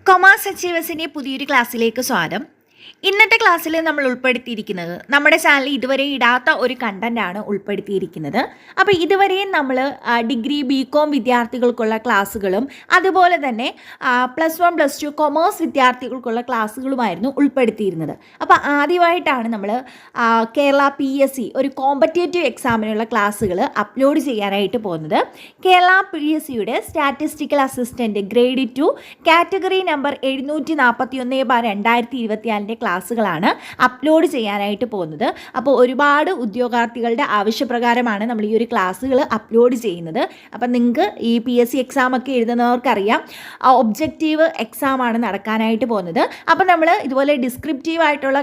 Commerce അച്ചീവേഴ്സിൻ്റെ പുതിയൊരു ക്ലാസ്സിലേക്ക് സ്വാഗതം. ഇന്നത്തെ ക്ലാസ്സിൽ നമ്മൾ ഉൾപ്പെടുത്തിയിരിക്കുന്നത് നമ്മുടെ ചാനലിൽ ഇതുവരെ ഇടാത്ത ഒരു കണ്ടൻ്റാണ് ഉൾപ്പെടുത്തിയിരിക്കുന്നത്. അപ്പോൾ ഇതുവരെയും നമ്മൾ ഡിഗ്രി ബികോം വിദ്യാർത്ഥികൾക്കുള്ള ക്ലാസ്സുകളും അതുപോലെ തന്നെ +1 +2 കൊമേഴ്സ് വിദ്യാർത്ഥികൾക്കുള്ള ക്ലാസ്സുകളുമായിരുന്നു ഉൾപ്പെടുത്തിയിരുന്നത്. അപ്പോൾ ആദ്യമായിട്ടാണ് നമ്മൾ കേരള PSC ഒരു കോമ്പറ്റേറ്റീവ് എക്സാമിനുള്ള ക്ലാസ്സുകൾ അപ്ലോഡ് ചെയ്യാനായിട്ട് പോകുന്നത്. കേരള PSCയുടെ statistical assistant grade 2 category number 741/2024 ക്ലാസ്സുകളാണ് അപ്ലോഡ് ചെയ്യാനായിട്ട് പോകുന്നത്. അപ്പോൾ ഒരുപാട് ഉദ്യോഗാർത്ഥികളുടെ ആവശ്യപ്രകാരമാണ് നമ്മൾ ഈ ഒരു ക്ലാസ്സുകൾ അപ്ലോഡ് ചെയ്യുന്നത്. അപ്പം നിങ്ങൾക്ക് ഈ PSC എക്സാമൊക്കെ എഴുതുന്നവർക്കറിയാം, ഒബ്ജക്റ്റീവ് എക്സാമാണ് നടക്കാനായിട്ട് പോകുന്നത്. അപ്പോൾ നമ്മൾ ഇതുപോലെ ഡിസ്ക്രിപ്റ്റീവ് ആയിട്ടുള്ള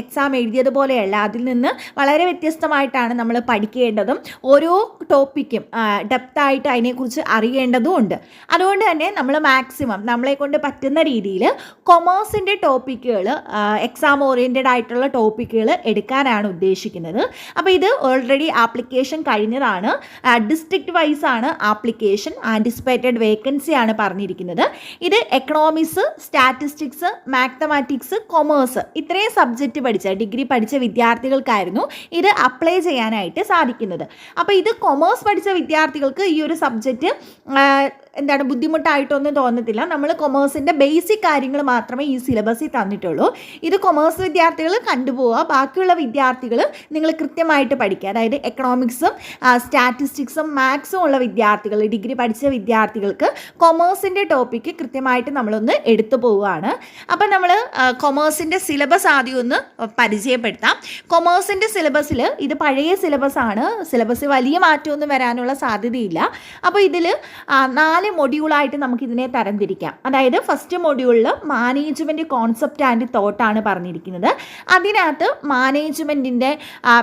എക്സാം എഴുതിയതുപോലെയല്ല, അതിൽ നിന്ന് വളരെ വ്യത്യസ്തമായിട്ടാണ് നമ്മൾ പഠിക്കേണ്ടതും ഓരോ ടോപ്പിക്കും ഡെപ്തായിട്ട് അതിനെക്കുറിച്ച് അറിയേണ്ടതും ഉണ്ട്. അതുകൊണ്ട് തന്നെ നമ്മൾ മാക്സിമം നമ്മളെ കൊണ്ട് പറ്റുന്ന രീതിയിൽ കൊമേഴ്സിൻ്റെ ടോപ്പിക്കുകൾ എക്സാം ഓറിയൻറ്റഡ് ആയിട്ടുള്ള ടോപ്പിക്കുകൾ എടുക്കാനാണ് ഉദ്ദേശിക്കുന്നത്. അപ്പോൾ ഇത് ഓൾറെഡി ആപ്ലിക്കേഷൻ കഴിഞ്ഞതാണ്. ഡിസ്ട്രിക്റ്റ് വൈസ് ആണ് ആപ്ലിക്കേഷൻ. ആൻറ്റിസിപ്പേറ്റഡ് വേക്കൻസി ആണ് പറഞ്ഞിരിക്കുന്നത്. ഇത് എക്കണോമിക്സ്, സ്റ്റാറ്റിസ്റ്റിക്സ്, മാത്തമാറ്റിക്സ്, കൊമേഴ്സ് ഇത്രയും സബ്ജക്റ്റ് പഠിച്ച ഡിഗ്രി പഠിച്ച വിദ്യാർത്ഥികൾക്കായിരുന്നു ഇത് അപ്ലൈ ചെയ്യാനായിട്ട് സാധിക്കുന്നത്. അപ്പോൾ ഇത് കൊമേഴ്സ് പഠിച്ച വിദ്യാർത്ഥികൾക്ക് ഈ ഒരു സബ്ജക്റ്റ് ബുദ്ധിമുട്ടായിട്ടൊന്നും തോന്നത്തില്ല. നമ്മൾ കൊമേഴ്സിൻ്റെ ബേസിക് കാര്യങ്ങൾ മാത്രമേ ഈ സിലബസിൽ തന്നിട്ടുള്ളൂ. ഇത് കൊമേഴ്സ് വിദ്യാർത്ഥികൾ കണ്ടുപോവുക, ബാക്കിയുള്ള വിദ്യാർത്ഥികൾ നിങ്ങൾ കൃത്യമായിട്ട് പഠിക്കുക. അതായത് എക്കണോമിക്സും സ്റ്റാറ്റിസ്റ്റിക്സും മാത്സും ഉള്ള വിദ്യാർത്ഥികൾ, ഡിഗ്രി പഠിച്ച വിദ്യാർത്ഥികൾക്ക് കൊമേഴ്സിൻ്റെ ടോപ്പിക്ക് കൃത്യമായിട്ട് നമ്മളൊന്ന് എടുത്തു പോവുകയാണ്. അപ്പം നമ്മൾ കൊമേഴ്സിൻ്റെ സിലബസ് ആദ്യം ഒന്ന് പരിചയപ്പെടുത്താം. കൊമേഴ്സിൻ്റെ സിലബസിൽ ഇത് പഴയ സിലബസാണ്. സിലബസ് വലിയ മാറ്റമൊന്നും വരാനുള്ള സാധ്യതയില്ല. അപ്പോൾ ഇതിൽ 4 മൊഡ്യൂളായിട്ട് നമുക്കിതിനെ തരംതിരിക്കാം. അതായത് ഫസ്റ്റ് മൊഡ്യൂളിൽ മാനേജ്മെൻറ്റ് കോൺസെപ്റ്റ് ആൻഡ് തോട്ടാണ് പറഞ്ഞിരിക്കുന്നത്. അതിനകത്ത് മാനേജ്മെൻറ്റിൻ്റെ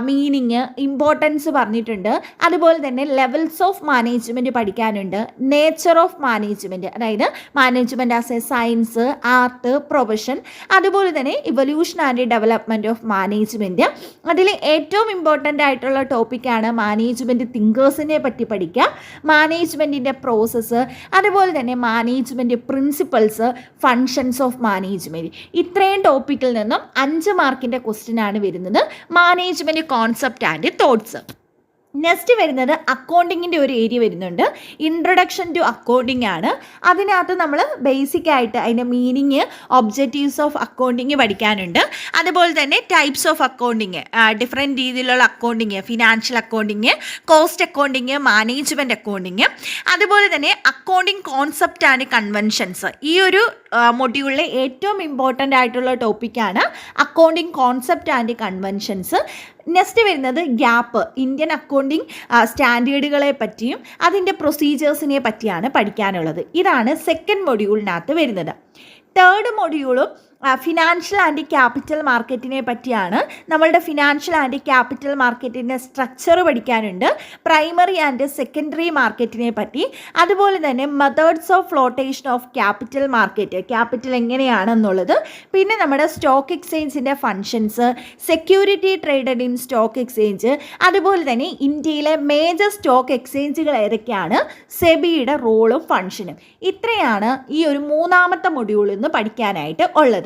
മീനിങ്, ഇമ്പോർട്ടൻസ് പറഞ്ഞിട്ടുണ്ട്. അതുപോലെ തന്നെ ലെവൽസ് ഓഫ് മാനേജ്മെൻറ്റ് പഠിക്കാനുണ്ട്. നേച്ചർ ഓഫ് മാനേജ്മെൻറ്റ്, അതായത് management as A science, art, profession, അതുപോലെ തന്നെ evolution and development of management. അതിൽ ഏറ്റവും ഇമ്പോർട്ടൻ്റ് ആയിട്ടുള്ള ടോപ്പിക്കാണ് മാനേജ്മെൻറ്റ് തിങ്കേഴ്സിനെ പറ്റി പഠിക്കുക, മാനേജ്മെൻറ്റിൻ്റെ പ്രോസസ്സ്, അതുപോലെ തന്നെ management principles, functions of management. ഇത്രയും ടോപ്പിക്കിൽ നിന്നും 5 മാർക്കിൻ്റെ ക്വസ്റ്റ്യൻ ആണ് വരുന്നത്. Management concept and thoughts. Next വരുന്നത് അക്കൗണ്ടിങ്ങിൻ്റെ ഒരു ഏരിയ വരുന്നുണ്ട്. ഇൻട്രൊഡക്ഷൻ ടു അക്കൗണ്ടിങ് ആണ്. അതിനകത്ത് നമ്മൾ ബേസിക് ആയിട്ട് അതിൻ്റെ മീനിങ്, ഒബ്ജക്റ്റീവ്സ് ഓഫ് അക്കൗണ്ടിങ് പഠിക്കാനുണ്ട്. അതുപോലെ തന്നെ ടൈപ്സ് ഓഫ് അക്കൗണ്ടിങ്, ഡിഫറെൻറ്റ് രീതിയിലുള്ള accounting, financial accounting, cost accounting, management accounting, അതുപോലെ തന്നെ അക്കൗണ്ടിങ് കോൺസെപ്റ്റ് ആൻഡ് കൺവെൻഷൻസ്. ഈ ഒരു മൊഡ്യൂളിലെ ഏറ്റവും ഇമ്പോർട്ടൻ്റ് ആയിട്ടുള്ള ടോപ്പിക്കാണ് accounting concept and conventions. Next വരുന്നത് ഗ്യാപ്പ്, ഇന്ത്യൻ അക്കൗണ്ടിങ് സ്റ്റാൻഡേർഡുകളെ പറ്റിയും അതിൻ്റെ പ്രൊസീജിയേഴ്സിനെ പറ്റിയാണ് പഠിക്കാനുള്ളത്. ഇതാണ് സെക്കൻഡ് മൊഡ്യൂളിനകത്ത് വരുന്നത്. തേർഡ് മൊഡ്യൂളും ഫിനാൻഷ്യൽ ആൻഡ് ക്യാപിറ്റൽ മാർക്കറ്റിനെ പറ്റിയാണ്. നമ്മളുടെ ഫിനാൻഷ്യൽ ആൻഡ് ക്യാപിറ്റൽ മാർക്കറ്റിൻ്റെ സ്ട്രക്ചർ പഠിക്കാനുണ്ട്. പ്രൈമറി ആൻഡ് സെക്കൻഡറി മാർക്കറ്റിനെ പറ്റി, അതുപോലെ തന്നെ methods of flotation of capital market, capital എങ്ങനെയാണെന്നുള്ളത്, പിന്നെ നമ്മുടെ സ്റ്റോക്ക് എക്സ്ചേഞ്ചിൻ്റെ functions, security traded in stock exchange, അതുപോലെ തന്നെ ഇന്ത്യയിലെ മേജർ സ്റ്റോക്ക് എക്സ്ചേഞ്ചുകൾ ഏതൊക്കെയാണ്, സെബിയുടെ റോളും ഫങ്ഷനും. ഇത്രയാണ് ഈ ഒരു മൂന്നാമത്തെ മൊഡ്യൂളിൽ നിന്ന് പഠിക്കാനായിട്ട് ഉള്ളത്.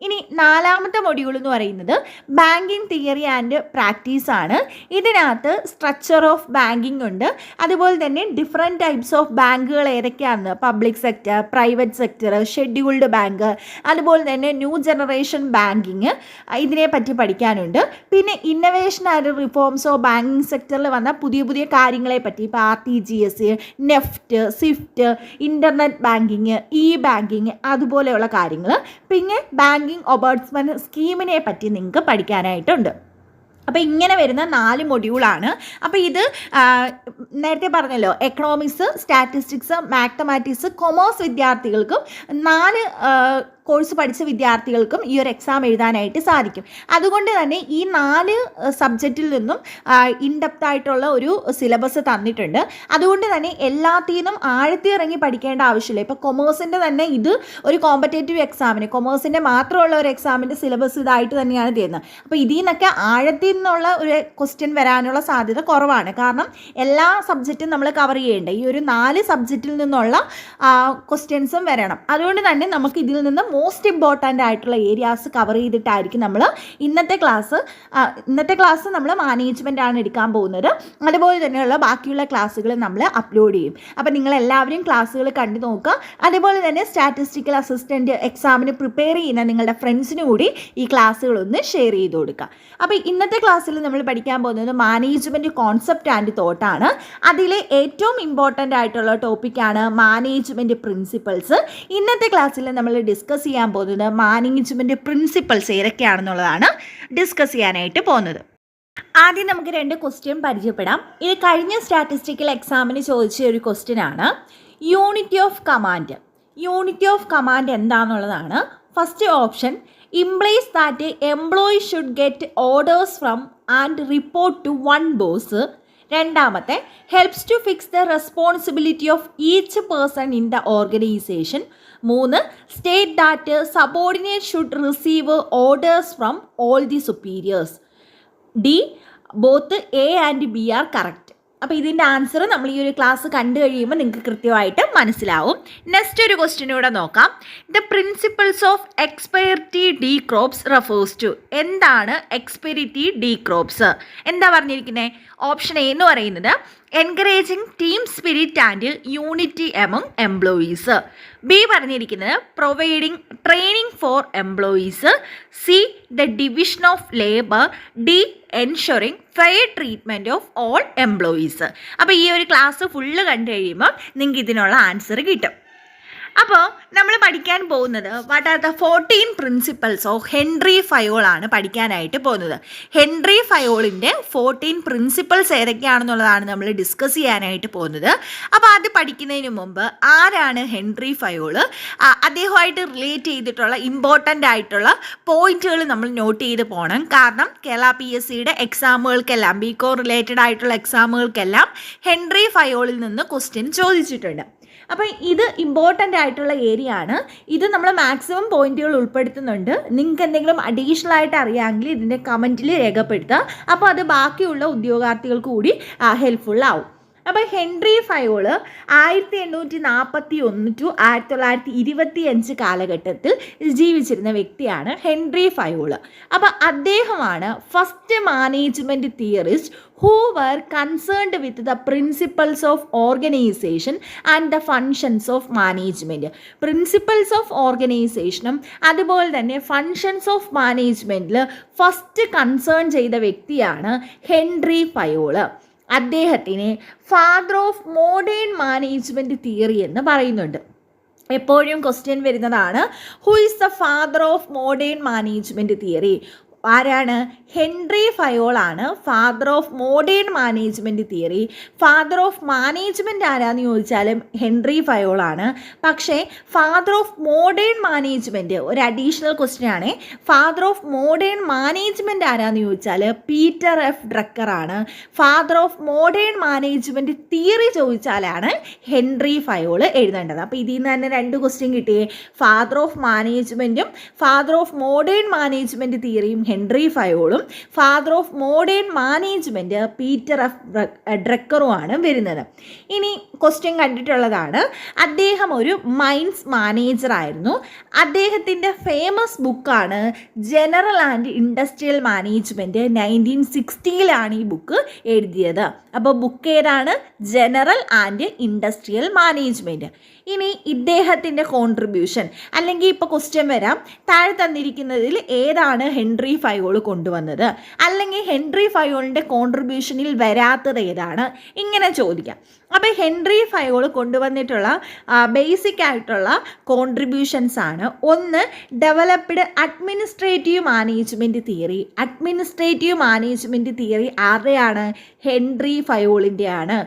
ഇനി നാലാമത്തെ മൊഡ്യൂൾ എന്ന് പറയുന്നത് ബാങ്കിങ് തിയറി ആൻഡ് പ്രാക്ടീസ് ആണ്. ഇതിനകത്ത് സ്ട്രക്ചർ ഓഫ് ബാങ്കിങ് ഉണ്ട്. അതുപോലെ തന്നെ ഡിഫറെൻറ്റ് ടൈപ്സ് ഓഫ് ബാങ്കുകൾ ഏതൊക്കെയാണെന്ന്, public sector, private sector, scheduled bank, അതുപോലെ തന്നെ ന്യൂ ജനറേഷൻ ബാങ്കിങ്, ഇതിനെ പറ്റി പഠിക്കാനുണ്ട്. പിന്നെ innovation and reforms of banking സെക്ടറിൽ വന്ന പുതിയ പുതിയ കാര്യങ്ങളെ പറ്റി, ഇപ്പോൾ RTGS, NEFT, Swift, internet banking, banking, അതുപോലെയുള്ള കാര്യങ്ങൾ. പിന്നെ ബാങ്കിങ് ഒബേർട്സ്മെൻ സ്കീമിനെ പറ്റി നിങ്ങൾക്ക് പഠിക്കാനായിട്ടുണ്ട്. അപ്പോൾ ഇങ്ങനെ വരുന്ന 4 മൊഡ്യൂളാണ്. അപ്പോൾ ഇത് നേരത്തെ പറഞ്ഞല്ലോ, എക്കണോമിക്സ്, സ്റ്റാറ്റിസ്റ്റിക്സ്, മാത്തമാറ്റിക്സ്, കൊമേഴ്സ് വിദ്യാർത്ഥികൾക്കും 4 കോഴ്സ് പഠിച്ച വിദ്യാർത്ഥികൾക്കും ഈ ഒരു എക്സാം എഴുതാനായിട്ട് സാധിക്കും. അതുകൊണ്ട് തന്നെ ഈ 4 സബ്ജക്റ്റിൽ നിന്നും ഇൻഡെപ്ത് ആയിട്ടുള്ള ഒരു സിലബസ് തന്നിട്ടുണ്ട്. അതുകൊണ്ട് തന്നെ എല്ലാത്തിനും ആഴത്തി ഇറങ്ങി പഠിക്കേണ്ട ആവശ്യമില്ല. ഇപ്പോൾ കൊമേഴ്സിൻ്റെ തന്നെ ഇത് ഒരു കോമ്പറ്റേറ്റീവ് എക്സാമിന്, കൊമേഴ്സിൻ്റെ മാത്രമുള്ള ഒരു എക്സാമിൻ്റെ സിലബസ് ഇതായിട്ട് തന്നെയാണ് തരുന്നത്. അപ്പോൾ ഇതിൽ നിന്നൊക്കെ ആഴത്തിൽ നിന്നുള്ള ഒരു ക്വസ്റ്റ്യൻ വരാനുള്ള സാധ്യത കുറവാണ്. കാരണം എല്ലാ സബ്ജക്റ്റും നമ്മൾ കവർ ചെയ്യേണ്ട ഈ ഒരു 4 സബ്ജക്റ്റിൽ നിന്നുള്ള ക്വസ്റ്റ്യൻസും വരണം. അതുകൊണ്ട് തന്നെ നമുക്ക് ഇതിൽ നിന്ന് മോസ്റ്റ് ഇമ്പോർട്ടൻ്റ് ആയിട്ടുള്ള ഏരിയാസ് കവർ ചെയ്തിട്ടായിരിക്കും നമ്മൾ ഇന്നത്തെ ക്ലാസ് നമ്മൾ മാനേജ്മെൻ്റ് ആണ് എടുക്കാൻ പോകുന്നത്. അതുപോലെ തന്നെയുള്ള ബാക്കിയുള്ള ക്ലാസ്സുകൾ നമ്മൾ അപ്ലോഡ് ചെയ്യും. അപ്പോൾ നിങ്ങളെല്ലാവരും ക്ലാസ്സുകൾ കണ്ടു നോക്കുക. അതുപോലെ തന്നെ സ്റ്റാറ്റിസ്റ്റിക്കൽ അസിസ്റ്റൻറ്റ് എക്സാമിന് പ്രിപ്പയർ ചെയ്യുന്ന നിങ്ങളുടെ ഫ്രണ്ട്സിന് കൂടി ഈ ക്ലാസ്സുകളൊന്ന് ഷെയർ ചെയ്ത് കൊടുക്കുക. അപ്പോൾ ഇന്നത്തെ ക്ലാസ്സിൽ നമ്മൾ പഠിക്കാൻ പോകുന്നത് മാനേജ്മെൻറ്റ് കോൺസെപ്റ്റ് ആൻഡ് തോട്ടാണ്. അതിലെ ഏറ്റവും ഇമ്പോർട്ടൻ്റ് ആയിട്ടുള്ള ടോപ്പിക്കാണ് മാനേജ്മെൻറ്റ് പ്രിൻസിപ്പൾസ്. ഇന്നത്തെ ക്ലാസ്സിൽ നമ്മൾ ഡിസ്കസ് ചെയ്യാൻ പോകുന്നത് മാനേജ്മെൻറ്റ് പ്രിൻസിപ്പൾസ് ഏതൊക്കെയാണെന്നുള്ളതാണ് ഡിസ്കസ് ചെയ്യാനായിട്ട് പോകുന്നത്. ആദ്യം നമുക്ക് 2 ക്വസ്റ്റ്യൻ പരിചയപ്പെടാം. ഇത് കഴിഞ്ഞ സ്റ്റാറ്റിസ്റ്റിക്കൽ എക്സാമിന് ചോദിച്ച ഒരു ക്വസ്റ്റ്യൻ ആണ്. Unity of command. Unity of command എന്താണെന്നുള്ളതാണ്. First option implies that employee should get orders from and report to one boss. രണ്ടാമത്തെ helps to fix the responsibility of each person in the organization. 3 state that subordinates should receive orders from all the superiors. D both A and B are correct. അപ്പോൾ ഇതിൻ്റെ answer നമ്മൾ ഈ ഒരു class കണ്ടു കഴിയുമ്പോൾ നിങ്ങൾക്ക് കൃത്യമായിട്ട് മനസ്സിലാവും. നെക്സ്റ്റ് ഒരു ക്വസ്റ്റ്യനൂടെ നോക്കാം. The principles of esprit de corps refers to. എന്താണ് എക്സ്പെരിറ്റി ഡി ക്രോപ്സ്? എന്താ പറഞ്ഞിരിക്കുന്നത്? ഓപ്ഷൻ എ എന്ന് പറയുന്നത് encouraging team spirit and unity among employees. B പറഞ്ഞിരിക്കുന്നത് providing training for employees. C the division of labour. D ensuring fair treatment of all employees. അപ്പോൾ ഈ ഒരു class full കണ്ടു കഴിയുമ്പോൾ നിങ്ങൾക്ക് ഇതിനുള്ള ആൻസർ കിട്ടും. അപ്പോൾ നമ്മൾ പഠിക്കാൻ പോകുന്നത് what are the 14 principles of Henry Fayol ആണ് പഠിക്കാനായിട്ട് പോകുന്നത്. ഹെൻറി ഫയോളിൻ്റെ 14 പ്രിൻസിപ്പൾസ് ഏതൊക്കെയാണെന്നുള്ളതാണ് നമ്മൾ ഡിസ്കസ് ചെയ്യാനായിട്ട് പോകുന്നത്. അപ്പോൾ അത് പഠിക്കുന്നതിന് മുമ്പ് ആരാണ് ഹെൻറി ഫയോൾ, അദ്ദേഹമായിട്ട് റിലേറ്റ് ചെയ്തിട്ടുള്ള ഇമ്പോർട്ടൻ്റ് ആയിട്ടുള്ള പോയിന്റുകൾ നമ്മൾ നോട്ട് ചെയ്ത് പോകണം. കാരണം കേരള PSCയുടെ എക്സാമുകൾക്കെല്ലാം ബികോം റിലേറ്റഡ് ആയിട്ടുള്ള എക്സാമുകൾക്കെല്ലാം ഹെൻറി ഫയോളിൽ നിന്ന് ക്വസ്റ്റ്യൻ ചോദിച്ചിട്ടുണ്ട്. അപ്പോൾ ഇത് ഇമ്പോർട്ടൻ്റ് ആയിട്ടുള്ള ഏരിയ ആണ്. ഇത് നമ്മൾ മാക്സിമം പോയിന്റുകൾ ഉൾപ്പെടുത്തുന്നുണ്ട്. നിങ്ങൾക്ക് എന്തെങ്കിലും അഡീഷണൽ ആയിട്ട് അറിയാമെങ്കിൽ ഇതിൻ്റെ കമൻറ്റിൽ രേഖപ്പെടുത്തുക. അപ്പോൾ അത് ബാക്കിയുള്ള ഉദ്യോഗാർത്ഥികൾക്ക് കൂടി ഹെൽപ്ഫുൾ ആവും. അപ്പോൾ ഹെൻറി ഫയോൾ 1841 ടു 1925 കാലഘട്ടത്തിൽ ജീവിച്ചിരുന്ന വ്യക്തിയാണ് ഹെൻറി ഫയോൾ. അപ്പോൾ അദ്ദേഹമാണ് first management theorist who were concerned with the principles of organization and the functions of management. Principles of ഓർഗനൈസേഷനും അതുപോലെ തന്നെ ഫങ്ഷൻസ് ഓഫ് മാനേജ്മെൻറ്റിൽ ഫസ്റ്റ് കൺസേൺ ചെയ്ത വ്യക്തിയാണ് ഹെൻറി ഫയോൾ. അദ്ദേഹത്തിന് father of modern management theory എന്ന് പറയുന്നുണ്ട്. എപ്പോഴും ക്വസ്റ്റ്യൻ വരുന്നതാണ്, who is the father of modern management theory? ആരാണ്? ഹെൻറി ഫയോൾ ആണ് father of modern management theory. Father of management ആരാന്ന് ചോദിച്ചാലും ഹെൻറി ഫയോൾ ആണ്. പക്ഷേ ഫാദർ ഓഫ് മോഡേൺ മാനേജ്മെൻറ്റ് ഒരു അഡീഷണൽ ക്വസ്റ്റ്യൻ ആണ്. ഫാദർ ഓഫ് മോഡേൺ മാനേജ്മെൻറ്റ് ആരാന്ന് ചോദിച്ചാൽ പീറ്റർ എഫ് ഡ്രക്കർ ആണ്. Father of modern management theory ചോദിച്ചാലാണ് ഹെൻറി ഫയോൾ എഴുതേണ്ടത്. അപ്പോൾ ഇതിൽ നിന്ന് തന്നെ 2 ക്വസ്റ്റ്യൻ കിട്ടിയേ. ഫാദർ ഓഫ് മാനേജ്മെൻറ്റും ഫാദർ ഓഫ് മോഡേൺ മാനേജ്മെൻറ്റ് തിയറിയും ഹെൻറി ഫയോളും, father of modern management Peter F ഡ്രക്കറുമാണ് വരുന്നത്. ഇനി ക്വസ്റ്റ്യൻ കണ്ടിട്ടുള്ളതാണ്. അദ്ദേഹം ഒരു മൈൻസ് മാനേജർ ആയിരുന്നു. അദ്ദേഹത്തിൻ്റെ ഫേമസ് ബുക്കാണ് ജനറൽ ആൻഡ് ഇൻഡസ്ട്രിയൽ മാനേജ്മെൻറ്റ്. 1960 ഈ ബുക്ക് എഴുതിയത്. അപ്പോൾ ബുക്ക് ഏതാണ്? General and industrial management. ഇനി ഇദ്ദേഹത്തിൻ്റെ കോൺട്രിബ്യൂഷൻ, അല്ലെങ്കിൽ ഇപ്പോൾ ക്വസ്റ്റ്യൻ വരാം, താഴെ തന്നിരിക്കുന്നതിൽ ഏതാണ് ഹെൻറി ഫയോൾ കൊണ്ടുവന്നത്, അല്ലെങ്കിൽ ഹെൻറി ഫയോളിൻ്റെ കോൺട്രിബ്യൂഷനിൽ വരാത്തത് ഏതാണ്, ഇങ്ങനെ ചോദിക്കാം. അപ്പോൾ ഹെൻറി ഫയോൾ കൊണ്ടുവന്നിട്ടുള്ള ബേസിക് ആയിട്ടുള്ള കോൺട്രിബ്യൂഷൻസ് ആണ്. ഒന്ന്, developed administrative management theory. Administrative management theory ആരുടെയാണ്? ഹെൻറി ഫയോളിൻ്റെ ആണ്.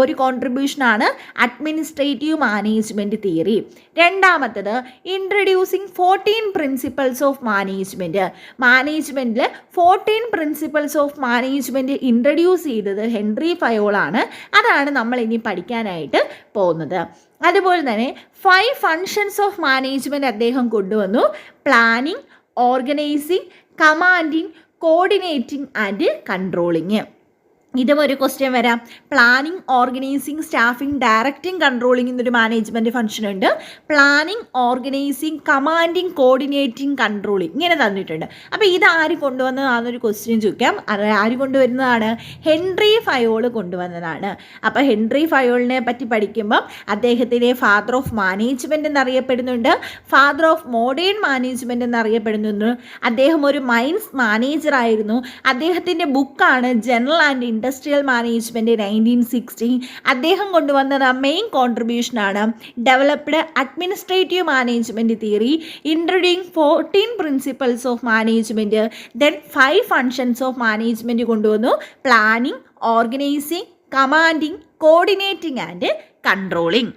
ഒരു കോൺട്രിബ്യൂഷനാണ് അഡ്മിനിസ്ട്രേറ്റീവ് മാനേജ്മെൻറ്റ് മാനേജ്മെൻറ്റ് തിയറി. രണ്ടാമത്തത് ഇൻട്രൊഡ്യൂസിങ് 14 പ്രിൻസിപ്പൾസ് ഓഫ് മാനേജ്മെൻറ്റ്. മാനേജ്മെൻറ്റിൽ 14 പ്രിൻസിപ്പൾസ് ഓഫ് മാനേജ്മെൻറ്റ് ഇൻട്രൊഡ്യൂസ് ചെയ്തത് ഹെൻറി ഫയോളാണ്. അതാണ് നമ്മൾ ഇനി പഠിക്കാനായിട്ട് പോകുന്നത്. അതുപോലെ തന്നെ 5 ഫങ്ഷൻസ് ഓഫ് മാനേജ്മെൻറ്റ് അദ്ദേഹം കൊണ്ടുവന്നു. Planning, organising, commanding, coordinating and controlling. ഇതും ഒരു ക്വസ്റ്റ്യൻ വരാം. Planning, organising, staffing, directing, controlling എന്നൊരു മാനേജ്മെൻറ്റ് ഫംഗ്ഷൻ ഉണ്ട്. Planning, organising, commanding, coordinating, controlling ഇങ്ങനെ തന്നിട്ടുണ്ട്. അപ്പോൾ ഇതാര് കൊണ്ടുവന്നതാണെന്നൊരു ക്വസ്റ്റ്യൻ ചോദിക്കാം. ആര് കൊണ്ടുവരുന്നതാണ്? ഹെൻറി ഫയോൾ കൊണ്ടുവന്നതാണ്. അപ്പോൾ ഹെൻറി ഫയോളിനെ പറ്റി പഠിക്കുമ്പം അദ്ദേഹത്തിനെ ഫാദർ ഓഫ് മാനേജ്മെൻറ്റ് എന്നറിയപ്പെടുന്നുണ്ട്, ഫാദർ ഓഫ് മോഡേൺ മാനേജ്മെൻറ്റ് എന്നറിയപ്പെടുന്നുണ്ട്. അദ്ദേഹം ഒരു മൈൻസ് മാനേജറായിരുന്നു. അദ്ദേഹത്തിൻ്റെ ബുക്കാണ് ജനറൽ ആൻഡ് ഇൻഡസ്ട്രിയൽ മാനേജ്മെൻറ്റ് 1960. അദ്ദേഹം കൊണ്ടുവന്നത് മെയിൻ കോൺട്രിബ്യൂഷനാണ് developed administrative management theory, introducing 14 principles of management, then 5 functions of management കൊണ്ടുവന്നു. Planning, organising, commanding, coordinating and controlling.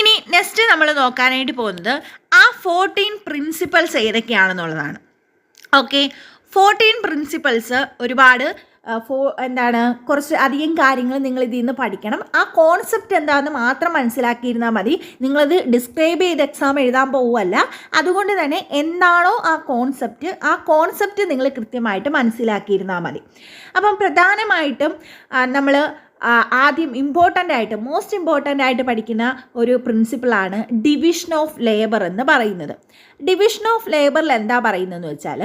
ഇനി നെക്സ്റ്റ് നമ്മൾ നോക്കാനായിട്ട് പോകുന്നത് ആ 14 പ്രിൻസിപ്പൾസ് ഏതൊക്കെയാണെന്നുള്ളതാണ്. ഓക്കെ, 14 പ്രിൻസിപ്പൾസ് ഒരുപാട് കുറച്ച് അധികം കാര്യങ്ങൾ നിങ്ങൾ ഇതിൽ നിന്ന് പഠിക്കണം. ആ കോൺസെപ്റ്റ് എന്താണെന്ന് മാത്രം മനസ്സിലാക്കിയിരുന്നാൽ മതി. നിങ്ങളത് ഡിസ്ക്രൈബ് ചെയ്ത് എക്സാം എഴുതാൻ പോവുമല്ല. അതുകൊണ്ട് തന്നെ എന്താണോ ആ കോൺസെപ്റ്റ് നിങ്ങൾ കൃത്യമായിട്ട് മനസ്സിലാക്കിയിരുന്നാൽ മതി. അപ്പം പ്രധാനമായിട്ടും നമ്മൾ ആദ്യം മോസ്റ്റ് ഇമ്പോർട്ടൻ്റ് ആയിട്ട് പഠിക്കുന്ന ഒരു പ്രിൻസിപ്പിളാണ് ഡിവിഷൻ ഓഫ് ലേബർ എന്ന് പറയുന്നത്. ഡിവിഷൻ ഓഫ് ലേബറിൽ എന്താ പറയുന്നതെന്ന് വെച്ചാൽ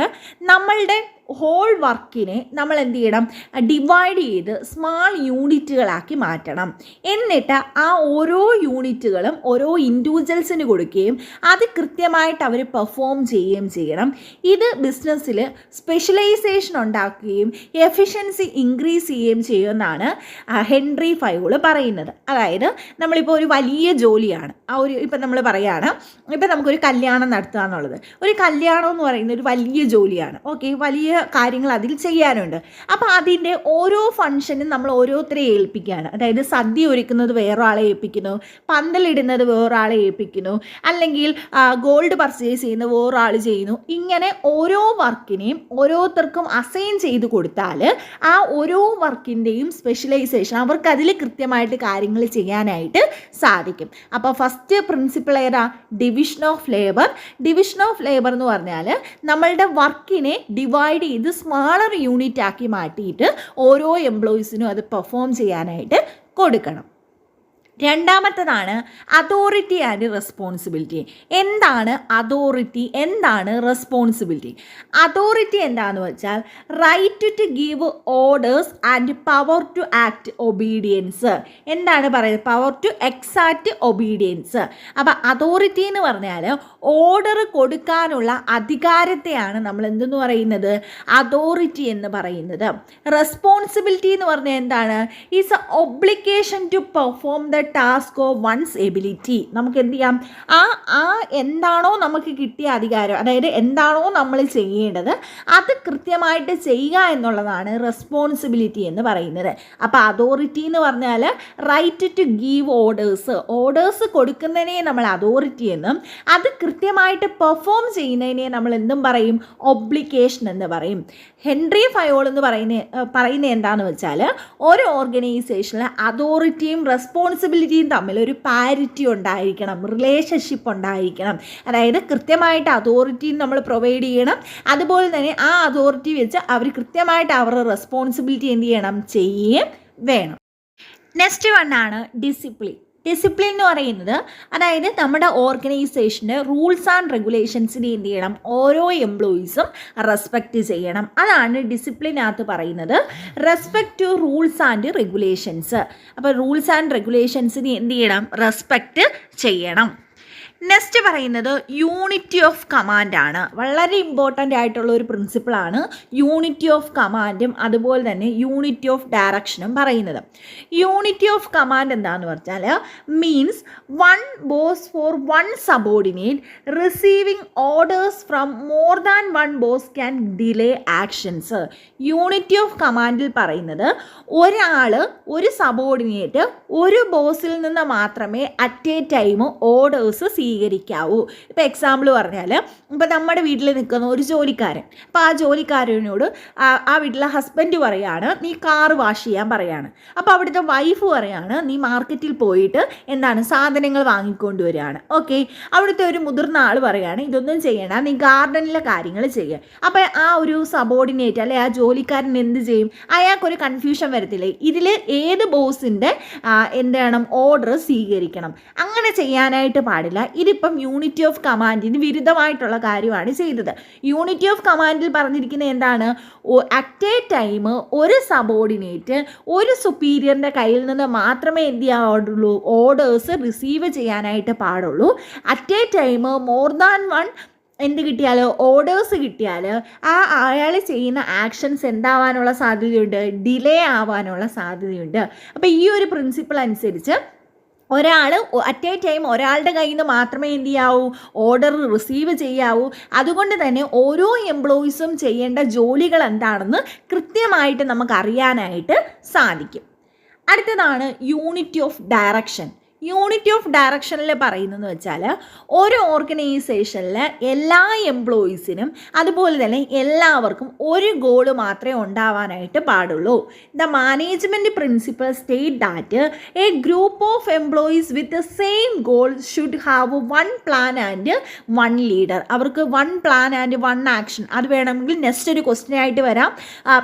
നമ്മളുടെ ഹോൾ വർക്കിനെ നമ്മൾ എന്ത് ചെയ്യണം? ഡിവൈഡ് ചെയ്ത് സ്മാൾ യൂണിറ്റുകളാക്കി മാറ്റണം. എന്നിട്ട് ആ ഓരോ യൂണിറ്റുകളും ഓരോ ഇൻഡിവിജ്വൽസിന് കൊടുക്കുകയും അത് കൃത്യമായിട്ട് അവർ പെർഫോം ചെയ്യുകയും ചെയ്യണം. ഇത് ബിസിനസ്സിൽ സ്പെഷ്യലൈസേഷൻ ഉണ്ടാക്കുകയും എഫിഷ്യൻസി ഇൻക്രീസ് ചെയ്യുകയും ചെയ്യുമെന്നാണ് ഹെൻറി ഫയോൾ പറയുന്നത്. അതായത് നമ്മളിപ്പോൾ ഒരു വലിയ ജോലിയാണ് ഇപ്പം നമ്മൾ പറയുകയാണ്, ഇപ്പം നമുക്കൊരു കല്യാണം നടത്തുക എന്നുള്ളത്. ഒരു കല്യാണം എന്ന് പറയുന്നത് ഒരു വലിയ ജോലിയാണ്. ഓക്കെ, വലിയ കാര്യങ്ങൾ അതിൽ ചെയ്യാനുണ്ട്. അപ്പോൾ അതിൻ്റെ ഓരോ ഫംഗ്ഷനും നമ്മൾ ഓരോരുത്തരെ ഏൽപ്പിക്കുകയാണ്. അതായത് സദ്യ ഒരുക്കുന്നത് വേറൊരാളെ ഏൽപ്പിക്കുന്നു, പന്തലിടുന്നത് വേറൊരാളെ ഏൽപ്പിക്കുന്നു, അല്ലെങ്കിൽ ഗോൾഡ് പർച്ചേസ് ചെയ്യുന്നത് വേറൊരാൾ ചെയ്യുന്നു. ഇങ്ങനെ ഓരോ വർക്കിനെയും ഓരോരുത്തർക്കും അസൈൻ ചെയ്ത് കൊടുത്താൽ ആ ഓരോ വർക്കിൻ്റെയും സ്പെഷ്യലൈസേഷൻ അവർക്ക് അതിൽ കൃത്യമായിട്ട് കാര്യങ്ങൾ ചെയ്യാനായിട്ട് സാധിക്കും. അപ്പോൾ ഫസ്റ്റ് പ്രിൻസിപ്പിൾ ഏതാ? Division of labour. Division of labour എന്ന് പറഞ്ഞാൽ നമ്മളുടെ വർക്കിനെ ഡിവൈഡ് ചെയ്ത് സ്മാളർ യൂണിറ്റ് ആക്കി മാറ്റിയിട്ട് ഓരോ എംപ്ലോയീസിനും അത് പെർഫോം ചെയ്യാനായിട്ട് കൊടുക്കണം. രണ്ടാമത്തതാണ് അതോറിറ്റി ആൻഡ് റെസ്പോൺസിബിലിറ്റി. എന്താണ് അതോറിറ്റി, എന്താണ് റെസ്പോൺസിബിലിറ്റി? അതോറിറ്റി എന്താണെന്ന് വെച്ചാൽ right to give orders and power to act obedience. എന്താണ് പറയുന്നത്? Power to exact obedience. അപ്പോൾ അതോറിറ്റി എന്ന് പറഞ്ഞാൽ ഓർഡർ കൊടുക്കാനുള്ള അധികാരത്തെയാണ് നമ്മൾ എന്തെന്ന് പറയുന്നത്? അതോറിറ്റി എന്ന് പറയുന്നത്. റെസ്പോൺസിബിലിറ്റി എന്ന് പറഞ്ഞാൽ എന്താണ്? Is a obligation to perform the task of one's ability. നമുക്ക് എന്ത് ചെയ്യാം? ആ എന്താണോ നമുക്ക് കിട്ടിയ അധികാരം, അതായത് എന്താണോ നമ്മൾ ചെയ്യേണ്ടത് അത് കൃത്യമായിട്ട് ചെയ്യുക എന്നുള്ളതാണ് റെസ്പോൺസിബിലിറ്റി എന്ന് പറയുന്നത്. അപ്പോൾ അതോറിറ്റി എന്ന് പറഞ്ഞാൽ റൈറ്റ് ടു ഗീവ് ഓർഡേഴ്സ് കൊടുക്കുന്നതിനെ നമ്മൾ അതോറിറ്റി എന്നും അത് കൃത്യമായിട്ട് പെർഫോം ചെയ്യുന്നതിനെ നമ്മൾ എന്തും പറയും? ഒബ്ലിഗേഷൻ എന്ന് പറയും. ഹെൻറി ഫയോൾ എന്ന് പറയുന്നത് എന്താണെന്ന് വെച്ചാൽ ഒരു ഓർഗനൈസേഷനിൽ അതോറിറ്റിയും റെസ്പോൺസിബിലിറ്റിയും തമ്മിൽ ഒരു പാരിറ്റി ഉണ്ടായിരിക്കണം, റിലേഷൻഷിപ്പ് ഉണ്ടായിരിക്കണം. അതായത് കൃത്യമായിട്ട് അതോറിറ്റി നമ്മൾ പ്രൊവൈഡ് ചെയ്യണം, അതുപോലെ തന്നെ ആ അതോറിറ്റി വെച്ച് അവർ കൃത്യമായിട്ട് അവരുടെ റെസ്പോൺസിബിലിറ്റി എന്ത് ചെയ്യണം? ചെയ്യുകയും വേണം. Next വണ്ണാണ് discipline. ഡിസിപ്ലിൻ എന്ന് പറയുന്നത് അതായത് നമ്മുടെ ഓർഗനൈസേഷന് റൂൾസ് ആൻഡ് റെഗുലേഷൻസിനെ എന്ത് ചെയ്യണം? ഓരോ എംപ്ലോയീസും റെസ്പെക്റ്റ് ചെയ്യണം. അതാണ് ഡിസിപ്ലിനകത്ത് പറയുന്നത്. Respect to rules and regulations. അപ്പോൾ റൂൾസ് ആൻഡ് റെഗുലേഷൻസിനെ എന്ത് ചെയ്യണം? റെസ്പെക്റ്റ് ചെയ്യണം. നെക്സ്റ്റ് പറയുന്നത് യൂണിറ്റി ഓഫ് കമാൻഡ് ആണ്. വളരെ ഇമ്പോർട്ടൻ്റ് ആയിട്ടുള്ള ഒരു പ്രിൻസിപ്പിളാണ് യൂണിറ്റി ഓഫ് കമാൻഡും അതുപോലെ തന്നെ യൂണിറ്റി ഓഫ് ഡയറക്ഷനും പറയുന്നത്. യൂണിറ്റി ഓഫ് കമാൻഡ് എന്താണെന്ന് പറഞ്ഞാൽ means one boss for one subordinate receiving orders from more than one boss can delay actions. Unity of കമാൻഡിൽ പറയുന്നത് ഒരാൾ ഒരു സബോർഡിനേറ്റ് ഒരു ബോസിൽ നിന്ന് മാത്രമേ അറ്റ് എ ടൈം ഓർഡേഴ്സ് സ്വീകരിക്കാവൂ. ഇപ്പോൾ എക്സാമ്പിൾ പറഞ്ഞാൽ ഇപ്പോൾ നമ്മുടെ വീട്ടിൽ നിൽക്കുന്ന ഒരു ജോലിക്കാരൻ, അപ്പോൾ ആ ജോലിക്കാരനോട് ആ വീട്ടിലെ ഹസ്ബൻഡ് പറയാണ് നീ കാറ് വാഷ് ചെയ്യാൻ പറയാണ്. അപ്പോൾ അവിടുത്തെ വൈഫ് പറയാണ് നീ മാർക്കറ്റിൽ പോയിട്ട് എന്താണ് സാധനങ്ങൾ വാങ്ങിക്കൊണ്ട് വരികയാണ്. ഓക്കെ, അവിടുത്തെ ഒരു മുതിർന്ന ആൾ പറയാണ് ഇതൊന്നും ചെയ്യണ്ട, നീ ഗാർഡനിലെ കാര്യങ്ങൾ ചെയ്യുക. അപ്പോൾ ആ ഒരു സബോർഡിനേറ്റ് അല്ലെ ആ ജോലിക്കാരൻ എന്ത് ചെയ്യും? അയാൾക്കൊരു കൺഫ്യൂഷൻ വരത്തില്ലേ, ഇതിൽ ഏത് ബോസിൻ്റെ എന്താണ് ഓർഡർ സ്വീകരിക്കണം. അങ്ങനെ ചെയ്യാനായിട്ട് പാടില്ല. ഇതിപ്പം യൂണിറ്റി ഓഫ് കമാൻഡിന് വിരുദ്ധമായിട്ടുള്ള കാര്യമാണ് ചെയ്തത്. യൂണിറ്റി ഓഫ് കമാൻഡിൽ പറഞ്ഞിരിക്കുന്നത് എന്താണ്? അറ്റ് എ ടൈം ഒരു സബോർഡിനേറ്റ് ഒരു സുപ്പീരിയറിൻ്റെ കയ്യിൽ നിന്ന് മാത്രമേ എന്ത് ചെയ്യാവുള്ളൂ? ഓർഡേഴ്സ് റിസീവ് ചെയ്യാനായിട്ട് പാടുള്ളൂ. At a time more than one എന്ത് കിട്ടിയാൽ ഓർഡേഴ്സ് കിട്ടിയാൽ അയാൾ ചെയ്യുന്ന ആക്ഷൻസ് എന്താവാനുള്ള സാധ്യതയുണ്ട്? ഡിലേ ആവാനുള്ള സാധ്യതയുണ്ട്. അപ്പോൾ ഈ ഒരു പ്രിൻസിപ്പിൾ അനുസരിച്ച് ഒരാൾ അറ്റ് എ ടൈം ഒരാളുടെ കയ്യിൽ നിന്ന് മാത്രമേ എന്ത് ചെയ്യാവൂ? ഓർഡർ റിസീവ് ചെയ്യാവൂ. അതുകൊണ്ട് തന്നെ ഓരോ എംപ്ലോയീസും ചെയ്യേണ്ട ജോലികൾ എന്താണെന്ന് കൃത്യമായിട്ട് നമുക്കറിയാനായിട്ട് സാധിക്കും. അടുത്തതാണ് unity of direction. Unity of ഡയറക്ഷനിൽ പറയുന്നതെന്ന് വെച്ചാൽ ഒരു ഓർഗനൈസേഷനിൽ എല്ലാ എംപ്ലോയീസിനും അതുപോലെ തന്നെ എല്ലാവർക്കും ഒരു ഗോള് മാത്രമേ ഉണ്ടാവാനായിട്ട് പാടുള്ളൂ. The management principle state that a group of employees with same goal should have one plan and one leader. അവർക്ക് one plan and one action. അത് വേണമെങ്കിൽ നെക്സ്റ്റ് ഒരു ക്വസ്റ്റ്യൻ ആയിട്ട് വരാം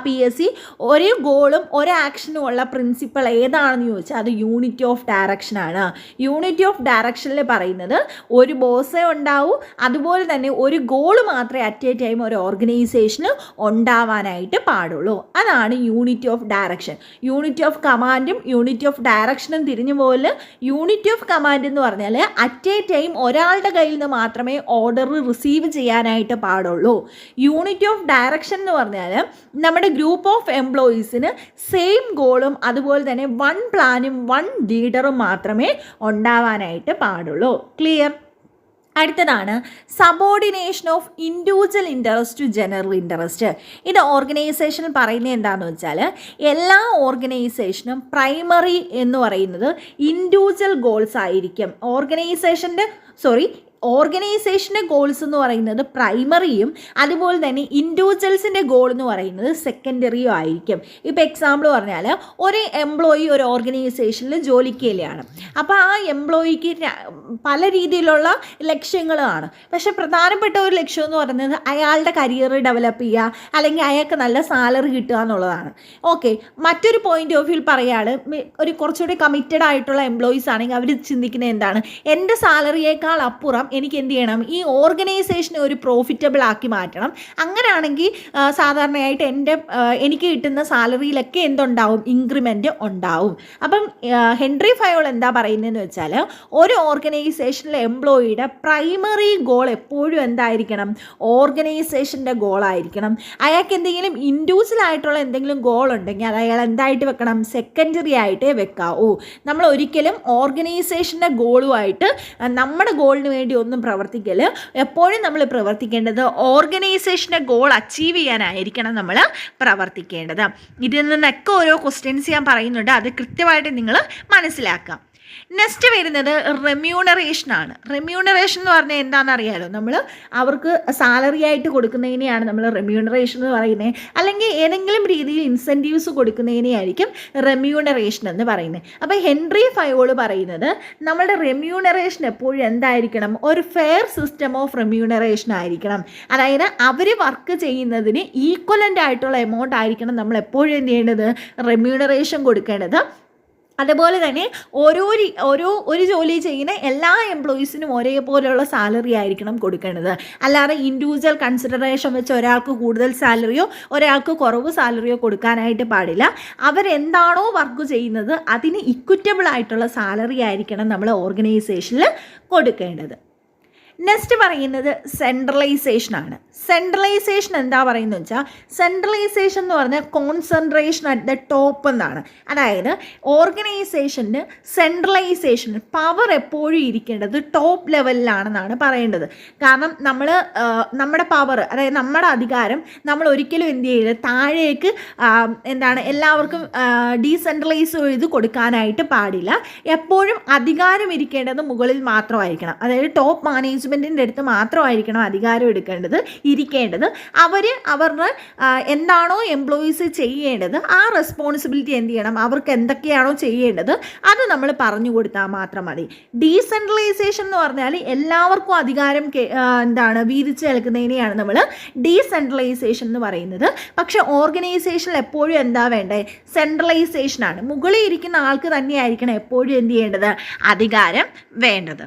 PSC. ഒരു ഗോളും ഒരു ആക്ഷനും ഉള്ള പ്രിൻസിപ്പൾ ഏതാണെന്ന് ചോദിച്ചാൽ അത് യൂണിറ്റി ഓഫ് ഡയറക്ഷനാണ്. യൂണിറ്റി ഓഫ് ഡയറക്ഷനിൽ പറയുന്നത് ഒരു ബോസേ ഉണ്ടാവൂ, അതുപോലെ തന്നെ ഒരു ഗോൾ മാത്രമേ അറ്റ് എ ടൈം ഒരു ഓർഗനൈസേഷന് ഉണ്ടാവാനായിട്ട് പാടുള്ളൂ. അതാണ് unity of direction. Unity of കമാൻഡും യൂണിറ്റി ഓഫ് ഡയറക്ഷനും തിരിഞ്ഞു പോലെ യൂണിറ്റി ഓഫ് കമാൻഡ് എന്ന് പറഞ്ഞാൽ അറ്റ് എ ടൈം ഒരാളുടെ കയ്യിൽ നിന്ന് മാത്രമേ ഓർഡർ റിസീവ് ചെയ്യാനായിട്ട് പാടുള്ളൂ. യൂണിറ്റി ഓഫ് ഡയറക്ഷൻ എന്ന് പറഞ്ഞാൽ നമ്മുടെ ഗ്രൂപ്പ് ഓഫ് എംപ്ലോയീസിന് സെയിം ഗോളും അതുപോലെ തന്നെ വൺ പ്ലാനും വൺ ലീഡറും മാത്രമേ ഉണ്ടാവാനായിട്ട് പാടുള്ളൂ. ക്ലിയർ? അടുത്തതാണ് subordination of individual interest to general interest. ഇത് ഓർഗനൈസേഷൻ പറയുന്നത് എന്താണെന്ന് വെച്ചാൽ എല്ലാ ഓർഗനൈസേഷനും പ്രൈമറി എന്ന് പറയുന്നത് ഇൻഡിവിജ്വൽ ഗോൾസ് ആയിരിക്കും. ഓർഗനൈസേഷൻ്റെ ഗോൾസ് എന്ന് പറയുന്നത് പ്രൈമറിയും അതുപോലെ തന്നെ ഇൻഡിവിജ്വൽസിൻ്റെ ഗോൾ എന്ന് പറയുന്നത് സെക്കൻഡറിയും ആയിരിക്കും. ഇപ്പോൾ എക്സാമ്പിൾ പറഞ്ഞാൽ ഒരു എംപ്ലോയി ഒരു ഓർഗനൈസേഷനിൽ ജോലിക്കുകയാണ്. അപ്പോൾ ആ എംപ്ലോയിക്ക് പല രീതിയിലുള്ള ലക്ഷ്യങ്ങളാണ്. പക്ഷേ പ്രധാനപ്പെട്ട ഒരു ലക്ഷ്യം എന്ന് പറയുന്നത് അയാളുടെ കരിയർ ഡെവലപ്പ് ചെയ്യുക, അല്ലെങ്കിൽ അയാൾക്ക് നല്ല സാലറി കിട്ടുക എന്നുള്ളതാണ്. ഓക്കെ, മറ്റൊരു പോയിന്റ് ഓഫ് വ്യൂ പറയുകയാണ്, ഒരു കുറച്ചുകൂടി കമ്മിറ്റഡ് ആയിട്ടുള്ള എംപ്ലോയീസ് ആണെങ്കിൽ അവർ ചിന്തിക്കുന്നത് എന്താണ്? എൻ്റെ സാലറിയേക്കാൾ അപ്പുറം എനിക്ക് എന്ത് ചെയ്യണം? ഈ ഓർഗനൈസേഷനെ ഒരു പ്രോഫിറ്റബിൾ ആക്കി മാറ്റണം. അങ്ങനെയാണെങ്കിൽ സാധാരണയായിട്ട് എനിക്ക് കിട്ടുന്ന സാലറിയിലൊക്കെ എന്തുണ്ടാവും? ഇൻക്രിമെൻറ്റ് ഉണ്ടാവും. അപ്പം ഹെൻറി ഫയോൾ എന്താ പറയുന്നതെന്ന് വെച്ചാൽ ഒരു ഓർഗനൈസേഷനിലെ എംപ്ലോയിയുടെ പ്രൈമറി ഗോൾ എപ്പോഴും എന്തായിരിക്കണം? ഓർഗനൈസേഷൻ്റെ ഗോളായിരിക്കണം. അയാൾക്ക് എന്തെങ്കിലും ഇൻഡിവിജ്വൽ ആയിട്ടുള്ള എന്തെങ്കിലും ഗോൾ ഉണ്ടെങ്കിൽ അത് അയാൾ എന്തായിട്ട് വെക്കണം? സെക്കൻഡറി ആയിട്ടേ വെക്കാവൂ. നമ്മൾ ഒരിക്കലും ഓർഗനൈസേഷൻ്റെ ഗോളുമായിട്ട് നമ്മുടെ ഗോളിന് വേണ്ടി ഒന്നും പ്രവർത്തിക്കല്. എപ്പോഴും നമ്മൾ പ്രവർത്തിക്കേണ്ടത് ഓർഗനൈസേഷൻ്റെ ഗോൾ അച്ചീവ് ചെയ്യാനായിരിക്കണം നമ്മൾ പ്രവർത്തിക്കേണ്ടത്. ഇതിൽ നിന്നൊക്കെ ഓരോ ക്വസ്റ്റ്യൻസ് ഞാൻ പറയുന്നുണ്ട്, അത് കൃത്യമായിട്ട് നിങ്ങൾ മനസ്സിലാക്കാം. നെക്സ്റ്റ് വരുന്നത് റെമ്യൂണറേഷനാണ്. റെമ്യൂണറേഷൻ എന്ന് പറഞ്ഞാൽ എന്താണെന്ന് അറിയാലോ, നമ്മൾ അവർക്ക് സാലറി ആയിട്ട് കൊടുക്കുന്നതിനെയാണ് നമ്മൾ റെമ്യൂണറേഷൻ എന്ന് പറയുന്നത്, അല്ലെങ്കിൽ ഏതെങ്കിലും രീതിയിൽ ഇൻസെൻറ്റീവ്സ് കൊടുക്കുന്നതിനെയായിരിക്കും റെമ്യൂണറേഷൻ എന്ന് പറയുന്നത്. അപ്പോൾ ഹെൻറി ഫയോൾ പറയുന്നത് നമ്മുടെ റെമ്യൂണറേഷൻ എപ്പോഴും എന്തായിരിക്കണം? ഒരു ഫെയർ സിസ്റ്റം ഓഫ് റെമ്യൂണറേഷൻ ആയിരിക്കണം. അതായത് അവർ വർക്ക് ചെയ്യുന്നതിന് ഈക്വലൻ്റ് ആയിട്ടുള്ള എമൗണ്ട് ആയിരിക്കണം നമ്മൾ എപ്പോഴും എന്ത് ചെയ്യേണ്ടത്? റെമ്യൂണറേഷൻ കൊടുക്കേണ്ടത്. അതുപോലെ തന്നെ ഒരു ജോലി ചെയ്യുന്ന എല്ലാ എംപ്ലോയീസിനും ഒരേപോലെയുള്ള സാലറി ആയിരിക്കണം കൊടുക്കേണ്ടത്. അല്ലാതെ ഇൻഡിവിജ്വൽ കൺസിഡറേഷൻ വെച്ച് ഒരാൾക്ക് കൂടുതൽ സാലറിയോ ഒരാൾക്ക് കുറവ് സാലറിയോ കൊടുക്കാനായിട്ട് പാടില്ല. അവരെന്താണോ വർക്ക് ചെയ്യുന്നത് അതിന് ഇക്വിറ്റബിൾ ആയിട്ടുള്ള സാലറി ആയിരിക്കണം നമ്മൾ ഓർഗനൈസേഷനിൽ കൊടുക്കേണ്ടത്. നെക്സ്റ്റ് പറയുന്നത് സെൻട്രലൈസേഷനാണ്. സെൻട്രലൈസേഷൻ എന്താ പറയുന്നത് വെച്ചാൽ, സെൻട്രലൈസേഷൻ എന്ന് പറഞ്ഞാൽ കോൺസെൻട്രേഷൻ അറ്റ് ദ ടോപ്പ് എന്നാണ്. അതായത് ഓർഗനൈസേഷന് സെൻട്രലൈസേഷൻ പവർ എപ്പോഴും ഇരിക്കേണ്ടത് ടോപ്പ് ലെവലിലാണെന്നാണ് പറയേണ്ടത്. കാരണം നമ്മുടെ പവർ, അതായത് നമ്മുടെ അധികാരം നമ്മൾ ഒരിക്കലും എന്ത് ചെയ്യരുത്, താഴേക്ക് എല്ലാവർക്കും ഡീസെൻട്രലൈസ് ചെയ്ത് കൊടുക്കാനായിട്ട് പാടില്ല. എപ്പോഴും അധികാരം ഇരിക്കേണ്ടത് മുകളിൽ മാത്രമായിരിക്കണം. അതായത് ടോപ്പ് മാനേജ്മെൻറ്റിൻ്റെ അടുത്ത് മാത്രമായിരിക്കണം അധികാരം ഇരിക്കേണ്ടത്. അവരുടെ എന്താണോ എംപ്ലോയീസ് ചെയ്യേണ്ടത് ആ റെസ്പോൺസിബിലിറ്റി എന്ത് ചെയ്യണം, അവർക്ക് എന്തൊക്കെയാണോ ചെയ്യേണ്ടത് അത് നമ്മൾ പറഞ്ഞു കൊടുത്താൽ മാത്രം മതി. ഡീസെൻട്രലൈസേഷൻ എന്ന് പറഞ്ഞാൽ എല്ലാവർക്കും അധികാരം വീതിച്ച് കേൾക്കുന്നതിനെയാണ് നമ്മൾ ഡീസെൻട്രലൈസേഷൻ എന്ന് പറയുന്നത്. പക്ഷെ ഓർഗനൈസേഷനിൽ എപ്പോഴും എന്താ വേണ്ടത്, സെൻട്രലൈസേഷനാണ്. മുകളിൽ ഇരിക്കുന്ന ആൾക്ക് തന്നെയായിരിക്കണം എപ്പോഴും എന്ത് ചെയ്യേണ്ടത്, അധികാരം വേണ്ടത്.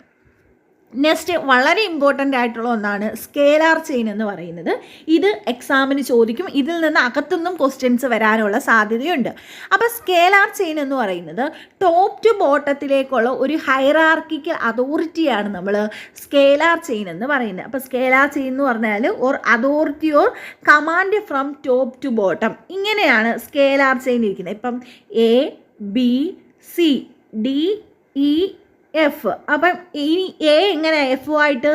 നെക്സ്റ്റ് വളരെ ഇമ്പോർട്ടൻ്റ് ആയിട്ടുള്ള ഒന്നാണ് സ്കേലാർ ചെയിൻ എന്ന് പറയുന്നത്. ഇത് എക്സാമിന് ചോദിക്കും. ഇതിൽ നിന്ന് അകത്തുനിന്നും ക്വസ്റ്റ്യൻസ് വരാനുള്ള സാധ്യതയുണ്ട്. അപ്പോൾ സ്കേലാർ ചെയിൻ എന്ന് പറയുന്നത് ടോപ്പ് ടു ബോട്ടത്തിലേക്കുള്ള ഒരു ഹൈറാർക്കിക്കൽ അതോറിറ്റിയാണ് നമ്മൾ സ്കേലാർ ചെയിൻ എന്ന് പറയുന്നത്. അപ്പോൾ സ്കേലാർ ചെയിൻ എന്ന് പറഞ്ഞാൽ authority or command from top to bottom, ഇങ്ങനെയാണ് സ്കേലാർ ചെയിൻ ഇരിക്കുന്നത്. ഇപ്പം ABCDEF. അപ്പം ഈ എ എങ്ങനെ എഫുമായിട്ട്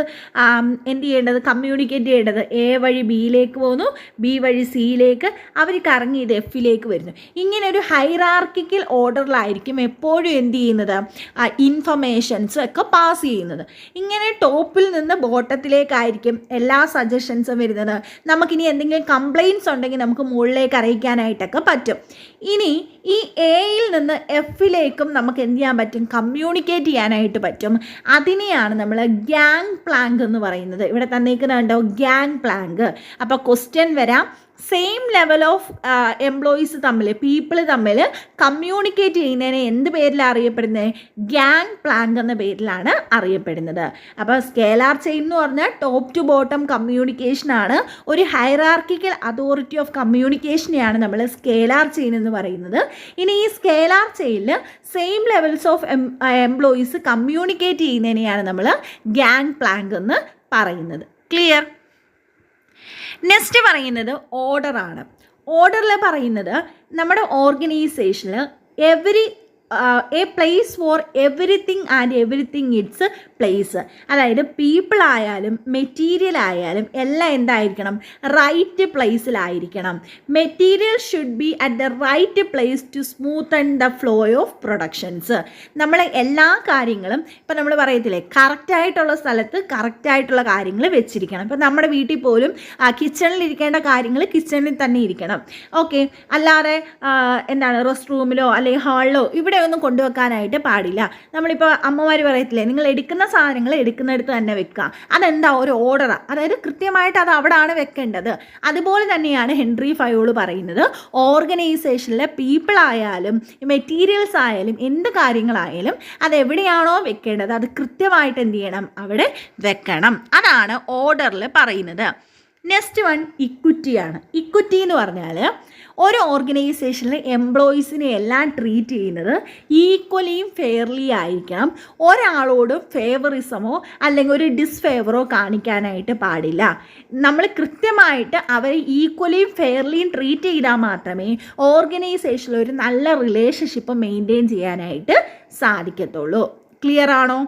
എന്ത് ചെയ്യേണ്ടത്, കമ്മ്യൂണിക്കേറ്റ് ചെയ്യേണ്ടത്, എ വഴി ബിയിലേക്ക് പോകുന്നു, ബി വഴി സിയിലേക്ക്, അവർ കറങ്ങി ഇത് എഫിലേക്ക് വരുന്നു. ഇങ്ങനെ ഒരു ഹൈറാർക്കിക്കൽ ഓർഡറിലായിരിക്കും എപ്പോഴും എന്ത് ചെയ്യുന്നത്, ഇൻഫർമേഷൻസ് ഒക്കെ പാസ് ചെയ്യുന്നത്. ഇങ്ങനെ ടോപ്പിൽ നിന്ന് ബോട്ടത്തിലേക്കായിരിക്കും എല്ലാ സജഷൻസും വരുന്നത്. നമുക്കിനി എന്തെങ്കിലും കംപ്ലയിൻറ്റ്സ് ഉണ്ടെങ്കിൽ നമുക്ക് മുകളിലേക്ക് അറിയിക്കാനായിട്ടൊക്കെ പറ്റും. ഇനി ഈ എയിൽ നിന്ന് എഫിലേക്കും നമുക്ക് എന്ത് ചെയ്യാൻ പറ്റും, കമ്മ്യൂണിക്കേറ്റ് ചെയ്യാനായിട്ട് പറ്റും. അതിനെയാണ് നമ്മൾ ഗ്യാങ് പ്ലാങ്ക് എന്ന് പറയുന്നത്. ഇവിടെ തന്നേക്കുന്നുണ്ടോ ഗ്യാങ് പ്ലാങ്ക്. അപ്പോൾ ക്വസ്റ്റ്യൻ വരാം, same level of employees people തമ്മിൽ കമ്മ്യൂണിക്കേറ്റ് ചെയ്യുന്നതിനെ എന്ത് പേരിലാണ് അറിയപ്പെടുന്നത്, ഗ്യാങ് പ്ലാങ്ക് എന്ന പേരിലാണ് അറിയപ്പെടുന്നത്. അപ്പോൾ സ്കേലാർ ചെയിൻ എന്ന് പറഞ്ഞാൽ ടോപ്പ് ടു ബോട്ടം കമ്മ്യൂണിക്കേഷനാണ്. ഒരു ഹൈറാർക്കിക്കൽ അതോറിറ്റി ഓഫ് കമ്മ്യൂണിക്കേഷനെയാണ് നമ്മൾ സ്കേലാർ ചെയിൻ എന്ന് പറയുന്നത്. ഇനി ഈ സ്കേലാർ ചെയിനിൽ same levels of employees communicate ചെയ്യുന്നതിനെയാണ് നമ്മൾ ഗ്യാങ് പ്ലാങ്ക് എന്ന് പറയുന്നത്. ക്ലിയർ? നെക്സ്റ്റ് പറയുന്നത് ഓർഡറാണ്. ഓർഡറിൽ പറയുന്നത് നമ്മുടെ ഓർഗനൈസേഷനിൽ a place for everything and everything its place. അതായത് പീപ്പിൾ ആയാലും മെറ്റീരിയൽ ആയാലും എല്ലാം എന്തായിരിക്കണം, റൈറ്റ് പ്ലേസിലായിരിക്കണം. Material should be at the right place to smoothen the flow of productions. നമ്മൾ എല്ലാ കാര്യങ്ങളും ഇപ്പം നമ്മൾ പറയത്തില്ലേ, കറക്റ്റായിട്ടുള്ള സ്ഥലത്ത് കറക്റ്റായിട്ടുള്ള കാര്യങ്ങൾ വെച്ചിരിക്കണം. ഇപ്പം നമ്മുടെ വീട്ടിൽ പോലും കിച്ചണിൽ ഇരിക്കേണ്ട കാര്യങ്ങൾ കിച്ചണിൽ തന്നെ ഇരിക്കണം. ഓക്കെ, അല്ലാതെ റെസ്റ്റ് റൂമിലോ അല്ലെങ്കിൽ ഹാളിലോ ഇവിടെ ഒന്നും കൊണ്ടുവെക്കാനായിട്ട് പാടില്ല. നമ്മളിപ്പോൾ അമ്മമാർ പറയത്തില്ലേ, നിങ്ങൾ എടുക്കുന്ന സാധനങ്ങൾ എടുക്കുന്നിടത്ത് തന്നെ വെക്കുക. അതെന്താ, ഒരു ഓർഡറാണ്. അതായത് കൃത്യമായിട്ട് അത് അവിടെയാണ് വെക്കേണ്ടത്. അതുപോലെ തന്നെയാണ് ഹെൻറി ഫയോള് പറയുന്നത്, ഓർഗനൈസേഷനിലെ പീപ്പിൾ ആയാലും മെറ്റീരിയൽസ് ആയാലും എന്ത് കാര്യങ്ങളായാലും അതെവിടെയാണോ വെക്കേണ്ടത് അത് കൃത്യമായിട്ട് എന്ത് ചെയ്യണം, അവിടെ വെക്കണം. അതാണ് ഓർഡറിൽ പറയുന്നത്. Next one ഇക്വിറ്റിയാണ്. ഇക്വിറ്റി എന്ന് പറഞ്ഞാൽ ഒരു ഓർഗനൈസേഷനിൽ എംപ്ലോയീസിനെ എല്ലാം ട്രീറ്റ് ചെയ്യുന്നത് ഈക്വലിയും ഫെയർലി ആയിരിക്കണം. ഒരാളോട് ഫേവറിസമോ അല്ലെങ്കിൽ ഒരു ഡിസ്ഫേവറോ കാണിക്കാനായിട്ട് പാടില്ല. നമ്മൾ കൃത്യമായിട്ട് അവരെ ഈക്വലിയും ഫെയർലിയും ട്രീറ്റ് ചെയ്താൽ മാത്രമേ ഓർഗനൈസേഷനിൽ ഒരു നല്ല റിലേഷൻഷിപ്പ് മെയിൻറ്റെയിൻ ചെയ്യാനായിട്ട് സാധിക്കത്തുള്ളൂ. ക്ലിയർ ആണോ?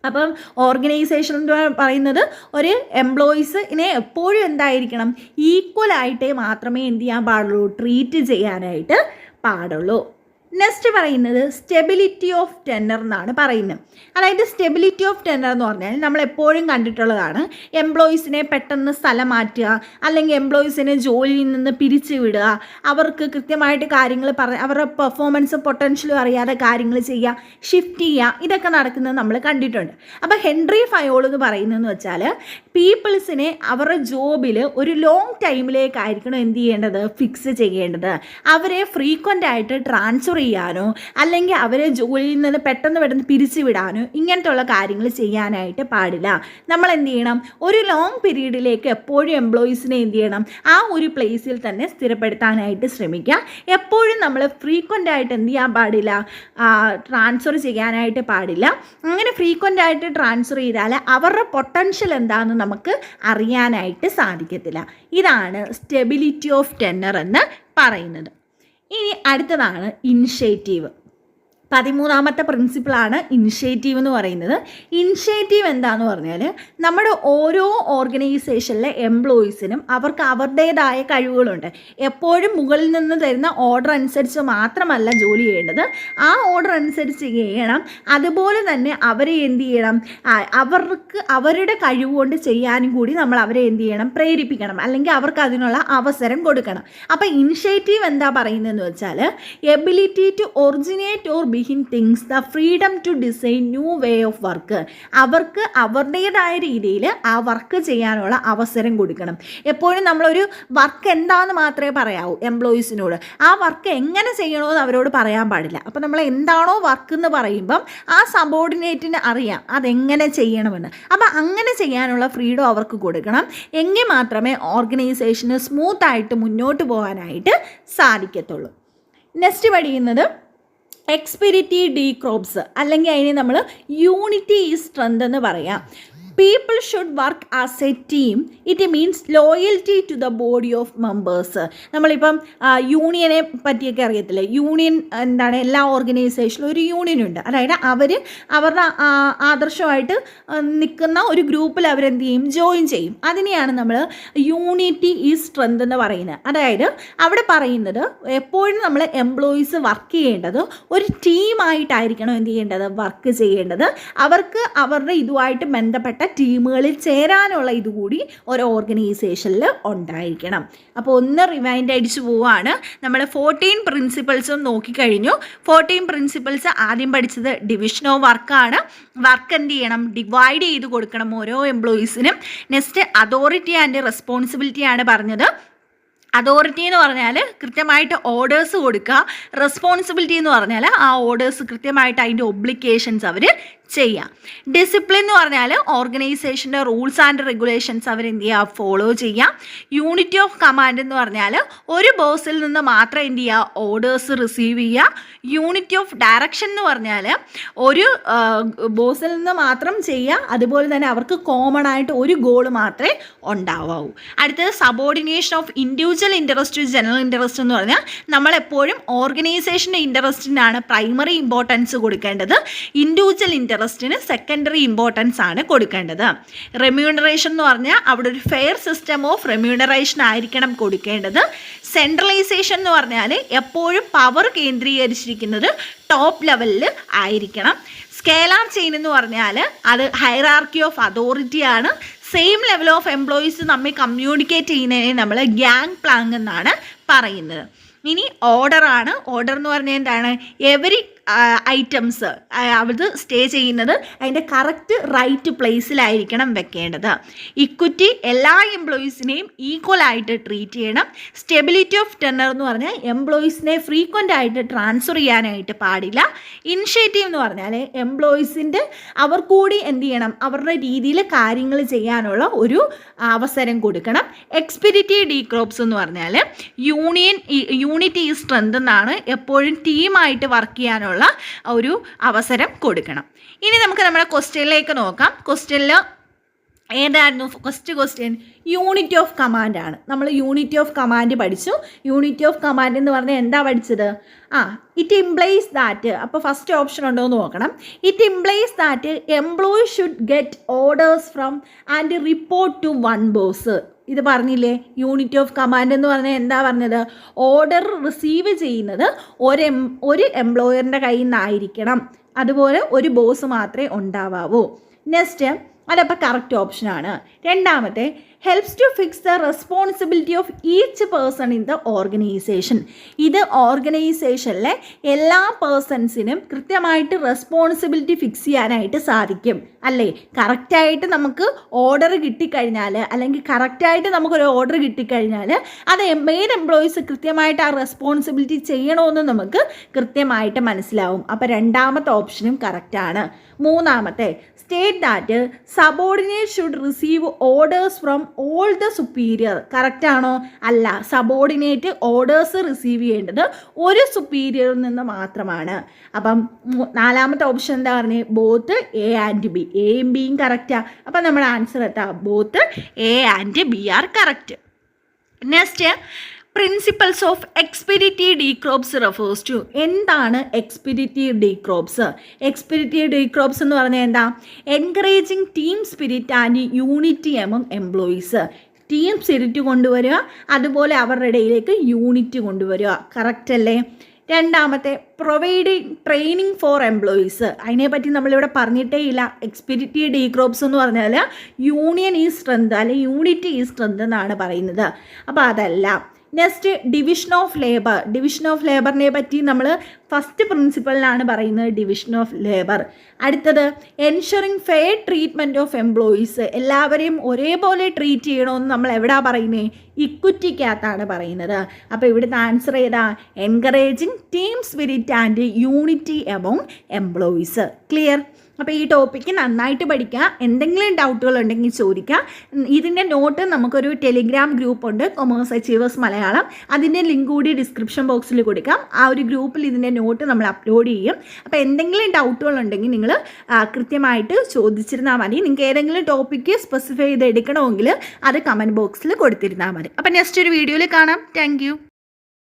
അപ്പം ഓർഗനൈസേഷൻ എന്ന് പറയുന്നത് ഒരു എംപ്ലോയീസിനെ എപ്പോഴും എന്തായിരിക്കണം, ഈക്വലായിട്ടേ മാത്രമേ എന്ത് ചെയ്യാൻ പാടുള്ളൂ, ട്രീറ്റ് ചെയ്യാനായിട്ട് പാടുള്ളൂ. നെക്സ്റ്റ് പറയുന്നത് സ്റ്റെബിലിറ്റി ഓഫ് ടെന്നർ എന്നാണ് പറയുന്നത്. അതായത് സ്റ്റെബിലിറ്റി ഓഫ് ടെന്നർ എന്ന് പറഞ്ഞാൽ നമ്മൾ എപ്പോഴും കണ്ടിട്ടുള്ളതാണ്, എംപ്ലോയീസിനെ പെട്ടെന്ന് സ്ഥലം മാറ്റുക, അല്ലെങ്കിൽ എംപ്ലോയീസിനെ ജോലിയിൽ നിന്ന് പിരിച്ചു വിടുക, അവർക്ക് കൃത്യമായിട്ട് കാര്യങ്ങൾ അവരുടെ പെർഫോമൻസ് പൊട്ടൻഷ്യലും അറിയാതെ കാര്യങ്ങൾ ചെയ്യുക, ഷിഫ്റ്റ് ചെയ്യുക, ഇതൊക്കെ നടക്കുന്നത് നമ്മൾ കണ്ടിട്ടുണ്ട്. അപ്പോൾ ഹെൻറി ഫയോൾ എന്ന് പറയുന്നതെന്ന് വെച്ചാൽ പീപ്പിൾസിനെ അവരുടെ ജോബിൽ ഒരു ലോങ് ടൈമിലേക്കായിരിക്കണം എന്ത് ചെയ്യേണ്ടത്, ഫിക്സ് ചെയ്യേണ്ടത്. അവരെ ഫ്രീക്വൻ്റ് ആയിട്ട് ട്രാൻസ്ഫർ ചെയ്യാനോ അല്ലെങ്കിൽ അവരെ ജോലിയിൽ നിന്ന് പെട്ടെന്ന് പിരിച്ചുവിടാനോ ഇങ്ങനത്തെ ഉള്ള കാര്യങ്ങൾ ചെയ്യാനായിട്ട് പാടില്ല. നമ്മൾ എന്ത് ചെയ്യണം, ഒരു ലോങ് പീരീഡിലേക്ക് എപ്പോഴും എംപ്ലോയീസിനെ എന്ത് ചെയ്യണം, ആ ഒരു പ്ലേസിൽ തന്നെ സ്ഥിരപ്പെടുത്താനായിട്ട് ശ്രമിക്കുക. എപ്പോഴും നമ്മൾ ഫ്രീക്വൻ്റ് ആയിട്ട് എന്ത് ചെയ്യാൻ പാടില്ല, ട്രാൻസ്ഫർ ചെയ്യാനായിട്ട് പാടില്ല. അങ്ങനെ ഫ്രീക്വൻ്റ് ആയിട്ട് ട്രാൻസ്ഫർ ചെയ്താൽ അവരുടെ പൊട്ടൻഷ്യൽ എന്താണെന്ന് നമുക്ക് അറിയാനായിട്ട് സാധിക്കത്തില്ല. ഇതാണ് സ്റ്റെബിലിറ്റി ഓഫ് ടെന്നർ എന്ന് പറയുന്നത്. ഇനി അടുത്തതാണ് ഇനിഷ്യേറ്റീവ്. 13ാമത്തെ പ്രിൻസിപ്പിളാണ് ഇനിഷ്യേറ്റീവ് എന്ന് പറയുന്നത്. ഇനിഷ്യേറ്റീവ് എന്താണെന്ന് പറഞ്ഞാൽ നമ്മുടെ ഓരോ ഓർഗനൈസേഷനിലെ എംപ്ലോയീസിനും അവർക്ക് അവരുടേതായ കഴിവുകളുണ്ട്. എപ്പോഴും മുകളിൽ നിന്ന് തരുന്ന ഓർഡർ അനുസരിച്ച് മാത്രമല്ല ജോലി ചെയ്യേണ്ടത്, ആ ഓർഡർ അനുസരിച്ച് ചെയ്യണം. അതുപോലെ തന്നെ അവരെ എന്ത് ചെയ്യണം, അവർക്ക് അവരുടെ കഴിവ് കൊണ്ട് ചെയ്യാനും കൂടി നമ്മൾ അവരെ എന്ത് ചെയ്യണം, പ്രേരിപ്പിക്കണം, അല്ലെങ്കിൽ അവർക്ക് അതിനുള്ള അവസരം കൊടുക്കണം. അപ്പോൾ ഇനിഷ്യേറ്റീവ് എന്താ പറയുന്നതെന്ന് വെച്ചാൽ ability to originate or ബിഹിൻ things, the freedom to design new way of work. അവർക്ക് അവരുടേതായ രീതിയിൽ ആ വർക്ക് ചെയ്യാനുള്ള അവസരം കൊടുക്കണം. എപ്പോഴും നമ്മളൊരു വർക്ക് എന്താണെന്ന് മാത്രമേ പറയാവൂ എംപ്ലോയീസിനോട്. ആ വർക്ക് എങ്ങനെ ചെയ്യണമെന്ന് അവരോട് പറയാൻ പാടില്ല. അപ്പോൾ നമ്മൾ എന്താണോ വർക്ക് എന്ന് പറയുമ്പം ആ സബോർഡിനേറ്റിന് അറിയാം അതെങ്ങനെ ചെയ്യണമെന്ന്. അപ്പോൾ അങ്ങനെ ചെയ്യാനുള്ള ഫ്രീഡം അവർക്ക് കൊടുക്കണം. എങ്കിൽ മാത്രമേ ഓർഗനൈസേഷന് സ്മൂത്തായിട്ട് മുന്നോട്ട് പോകാനായിട്ട് സാധിക്കത്തുള്ളൂ. നെക്സ്റ്റ് പഠിക്കുന്നത് എക്സ്പിരിറ്റി ഡീക്രോപ്സ്, അല്ലെങ്കിൽ അതിനെ നമ്മൾ യൂണിറ്റി ഈസ് സ്ട്രെങ്ത് എന്ന് പറയാം. People should work as a team. It means loyalty to the body of members. നമ്മളിപ്പം യൂണിയനെ പറ്റിയൊക്കെ അറിയത്തില്ലേ, യൂണിയൻ എന്താണ്, എല്ലാ ഓർഗനൈസേഷനിലും ഒരു യൂണിയൻ ഉണ്ട്. അതായത് അവരുടെ ആദർശമായിട്ട് നിൽക്കുന്ന ഒരു ഗ്രൂപ്പിൽ അവരെന്ത് ചെയ്യും, ജോയിൻ ചെയ്യും. അതിനെയാണ് നമ്മൾ യൂണിറ്റി ഈസ് സ്ട്രെങ്ത് എന്ന് പറയുന്നത്. അതായത് അവിടെ പറയുന്നത് എപ്പോഴും നമ്മൾ എംപ്ലോയീസ് വർക്ക് ചെയ്യേണ്ടത് ഒരു ടീമായിട്ടായിരിക്കണം എന്ത് ചെയ്യേണ്ടത്, വർക്ക് ചെയ്യേണ്ടത്. അവർക്ക് അവരുടെ ഇതുമായിട്ട് ബന്ധപ്പെട്ട ടീമുകളിൽ ചേരാനുള്ള ഇതുകൂടി ഒരു ഓർഗനൈസേഷനിൽ ഉണ്ടായിരിക്കണം. അപ്പോൾ ഒന്ന് റിവൈൻഡ് അടിച്ചു പോവുകയാണ്. നമ്മൾ 14 പ്രിൻസിപ്പിൾസും നോക്കിക്കഴിഞ്ഞു. 14 പ്രിൻസിപ്പിൾസ് ആദ്യം പഠിച്ചത് ഡിവിഷൻ ഓഫ് വർക്കാണ്. വർക്ക് എന്ത് ചെയ്യണം, ഡിവൈഡ് ചെയ്ത് കൊടുക്കണം ഓരോ എംപ്ലോയീസിനും. നെക്സ്റ്റ് അതോറിറ്റി ആൻഡ് റെസ്പോൺസിബിലിറ്റിയാണ് പറഞ്ഞത്. അതോറിറ്റി എന്ന് പറഞ്ഞാൽ കൃത്യമായിട്ട് ഓർഡേഴ്സ് കൊടുക്കുക. റെസ്പോൺസിബിലിറ്റി എന്ന് പറഞ്ഞാൽ ആ ഓർഡേഴ്സ് കൃത്യമായിട്ട് അതിൻ്റെ ഒബ്ലിഗേഷൻസ് അവർ ചെയ്യാം. ഡിസിപ്ലിൻ എന്ന് പറഞ്ഞാൽ ഓർഗനൈസേഷൻ്റെ റൂൾസ് ആൻഡ് റെഗുലേഷൻസ് അവരെന്ത് ചെയ്യുക, ഫോളോ ചെയ്യാം. യൂണിറ്റി ഓഫ് കമാൻഡ് എന്ന് പറഞ്ഞാൽ ഒരു ബോസിൽ നിന്ന് മാത്രം എന്ത് ചെയ്യുക, ഓർഡേഴ്സ് റിസീവ് ചെയ്യുക. യൂണിറ്റി ഓഫ് ഡയറക്ഷൻ എന്ന് പറഞ്ഞാൽ ഒരു ബോസിൽ നിന്ന് മാത്രം ചെയ്യുക. അതുപോലെ തന്നെ അവർക്ക് കോമൺ ആയിട്ട് ഒരു ഗോൾ മാത്രമേ ഉണ്ടാവാവൂ. അടുത്തത് subordination of individual interest to general interest എന്ന് പറഞ്ഞാൽ നമ്മളെപ്പോഴും ഓർഗനൈസേഷൻ്റെ ഇൻട്രസ്റ്റിനാണ് പ്രൈമറി ഇമ്പോർട്ടൻസ് കൊടുക്കേണ്ടത്. ഇൻഡിവിജ്വൽ ഇൻട്രസ്റ്റിന് സെക്കൻഡറി ഇമ്പോർട്ടൻസ് ആണ് കൊടുക്കേണ്ടത്. റെമ്യൂണറേഷൻ എന്ന് പറഞ്ഞാൽ അവിടെ ഒരു ഫെയർ സിസ്റ്റം ഓഫ് റെമ്യൂണറേഷൻ ആയിരിക്കണം കൊടുക്കേണ്ടത്. സെൻട്രലൈസേഷൻ എന്ന് പറഞ്ഞാൽ എപ്പോഴും പവർ കേന്ദ്രീകരിച്ചിരിക്കുന്നത് ടോപ്പ് ലെവലിൽ ആയിരിക്കണം. സ്കേലാർ ചെയിൻ എന്ന് പറഞ്ഞാൽ അത് ഹൈറാർക്കി ഓഫ് അതോറിറ്റി ആണ്. സെയിം ലെവൽ ഓഫ് എംപ്ലോയീസ് തമ്മിൽ കമ്മ്യൂണിക്കേറ്റ് ചെയ്യുന്നതിനെ നമ്മൾ ഗ്യാങ് പ്ലാങ് എന്നാണ് പറയുന്നത്. ഇനി ഓർഡറാണ്. ഓർഡർ എന്ന് പറഞ്ഞാൽ എന്താണ്, എവരി ഐറ്റംസ് അത് സ്റ്റേ ചെയ്യുന്നത് അതിൻ്റെ കറക്റ്റ് റൈറ്റ് പ്ലേസിലായിരിക്കണം വെക്കേണ്ടത്. ഇക്വിറ്റി, എല്ലാ എംപ്ലോയീസിനെയും ഈക്വൽ ആയിട്ട് ട്രീറ്റ് ചെയ്യണം. സ്റ്റെബിലിറ്റി ഓഫ് ടെന്നർ എന്ന് പറഞ്ഞാൽ എംപ്ലോയീസിനെ ഫ്രീക്വൻ്റ് ആയിട്ട് ട്രാൻസ്ഫർ ചെയ്യാനായിട്ട് പാടില്ല. ഇനിഷ്യേറ്റീവ് എന്ന് പറഞ്ഞാൽ എംപ്ലോയീസിൻ്റെ അവർ കൂടി എന്ത് ചെയ്യണം, അവരുടെ രീതിയിൽ കാര്യങ്ങൾ ചെയ്യാനുള്ള ഒരു അവസരം കൊടുക്കണം. എക്സ്പിരിറ്റി ഡീക്രോപ്സ് എന്ന് പറഞ്ഞാൽ യൂണിറ്റി ഈസ് സ്ട്രെങ്ത് എന്നാണ്. എപ്പോഴും ടീമായിട്ട് വർക്ക് ചെയ്യാനുള്ള ഒരു അവസരം കൊടുക്കണം. ഇനി നമുക്ക് നമ്മുടെ ക്വസ്റ്റ്യനിലേക്ക് നോക്കാം. ക്വസ്റ്റ്യനിൽ ഏതായിരുന്നു first question? Unity of command ആണ്. നമ്മൾ യൂണിറ്റി ഓഫ് കമാൻഡ് പഠിച്ചു. യൂണിറ്റി ഓഫ് കമാൻഡ് എന്ന് പറഞ്ഞാൽ എന്താ പഠിച്ചത്? ഇറ്റ് ഇംപ്ലൈസ് ദാറ്റ്, അപ്പോൾ ഫസ്റ്റ് ഓപ്ഷൻ ഉണ്ടോ എന്ന് നോക്കണം. It implies that employee should get orders from and report to one boss. ഇത് പറഞ്ഞില്ലേ, യൂണിറ്റി ഓഫ് കമാൻഡ് എന്ന് പറഞ്ഞാൽ എന്താ പറഞ്ഞത്? ഓർഡർ റിസീവ് ചെയ്യുന്നത് ഒരു എംപ്ലോയറിൻ്റെ കയ്യിൽ നിന്നായിരിക്കണം. അതുപോലെ ഒരു ബോസ് മാത്രമേ ഉണ്ടാവാവൂ. നെക്സ്റ്റ്, അതപ്പോൾ കറക്റ്റ് ഓപ്ഷനാണ്. രണ്ടാമത്തെ, helps to fix the responsibility of each person in the organisation. ഇത് ഓർഗനൈസേഷനിലെ എല്ലാ പേഴ്സൺസിനും കൃത്യമായിട്ട് റെസ്പോൺസിബിലിറ്റി ഫിക്സ് ചെയ്യാനായിട്ട് സാധിക്കും അല്ലേ. കറക്റ്റായിട്ട് നമുക്ക് ഓർഡർ കിട്ടിക്കഴിഞ്ഞാൽ, അല്ലെങ്കിൽ കറക്റ്റായിട്ട് നമുക്കൊരു ഓർഡർ കിട്ടിക്കഴിഞ്ഞാൽ അത് മെയിൻ എംപ്ലോയീസ് കൃത്യമായിട്ട് ആ റെസ്പോൺസിബിലിറ്റി ചെയ്യണമെന്ന് നമുക്ക് കൃത്യമായിട്ട് മനസ്സിലാവും. അപ്പോൾ രണ്ടാമത്തെ ഓപ്ഷനും കറക്റ്റാണ്. മൂന്നാമത്തെ, state that subordinate should receive orders from all the superior. കറക്റ്റാണോ? അല്ല. സബോർഡിനേറ്റ് ഓർഡേഴ്സ് റിസീവ് ചെയ്യേണ്ടത് ഒരു സുപ്പീരിയറിൽ നിന്ന് മാത്രമാണ്. അപ്പം നാലാമത്തെ ഓപ്ഷൻ എന്താ പറഞ്ഞത്? Both A and B. എയും ബിയും കറക്റ്റാണ്. അപ്പം നമ്മുടെ ആൻസർ എത്താ both A and B are correct. Next, principles of esprit de corps refers to. എന്താണ് എക്സ്പെഡിറ്റീവ് ഡീക്രോപ്സ്? എക്സ്പെഡിറ്റീവ് ഡീക്രോപ്സ് എന്ന് പറഞ്ഞാൽ എന്താ? Encouraging team spirit and unity among employees. Team spirit കൊണ്ടുവരിക, അതുപോലെ അവരുടെ ഇടയിലേക്ക് യൂണിറ്റ് കൊണ്ടുവരിക. കറക്റ്റ് അല്ലേ? രണ്ടാമത്തെ, പ്രൊവൈഡിങ് ട്രെയിനിങ് ഫോർ എംപ്ലോയീസ്. അതിനെപ്പറ്റി നമ്മളിവിടെ പറഞ്ഞിട്ടേ ഇല്ല. എക്സ്പെഡിറ്റീവ് ഡീക്രോപ്സ് എന്ന് പറഞ്ഞാൽ യൂണിയൻ ഈ സ്ട്രെങ്ത്, അല്ലെങ്കിൽ യൂണിറ്റി ഈ സ്ട്രെങ്ത് എന്നാണ് പറയുന്നത്. അപ്പോൾ അതല്ല. Next, division of labour. Division of ലേബറിനെ പറ്റി നമ്മൾ ഫസ്റ്റ് പ്രിൻസിപ്പളിലാണ് പറയുന്നത്, ഡിവിഷൻ ഓഫ് ലേബർ. അടുത്തത്, ensuring fair treatment of employees. എല്ലാവരെയും ഒരേപോലെ ട്രീറ്റ് ചെയ്യണമെന്ന് നമ്മൾ എവിടാ പറയുന്നത്? ഇക്വിറ്റിക്കകത്താണ് പറയുന്നത്. അപ്പോൾ ഇവിടുത്തെ ആൻസർ ഏതാ? Encouraging team spirit and unity among employees. Clear? അപ്പോൾ ഈ ടോപ്പിക്ക് നന്നായിട്ട് പഠിക്കുക. എന്തെങ്കിലും ഡൗട്ടുകൾ ഉണ്ടെങ്കിൽ ചോദിക്കുക. ഇതിൻ്റെ നോട്ട് നമുക്കൊരു ടെലിഗ്രാം ഗ്രൂപ്പുണ്ട്, കൊമേഴ്സ് അച്ചീവേഴ്സ് മലയാളം. അതിൻ്റെ ലിങ്ക് കൂടി ഡിസ്ക്രിപ്ഷൻ ബോക്സിൽ കൊടുക്കാം. ആ ഒരു ഗ്രൂപ്പിൽ ഇതിൻ്റെ നോട്ട് നമ്മൾ അപ്ലോഡ് ചെയ്യും. അപ്പോൾ എന്തെങ്കിലും ഡൗട്ടുകൾ ഉണ്ടെങ്കിൽ നിങ്ങൾ കൃത്യമായിട്ട് ചോദിച്ചിരുന്നാൽ മതി. നിങ്ങൾക്ക് ഏതെങ്കിലും ടോപ്പിക്ക് സ്പെസിഫൈ ചെയ്ത് എടുക്കണമെങ്കിൽ അത് കമൻറ്റ് ബോക്സിൽ കൊടുത്തിരുന്നാൽ മതി. അപ്പോൾ നെക്സ്റ്റ് ഒരു വീഡിയോയിൽ കാണാം. താങ്ക്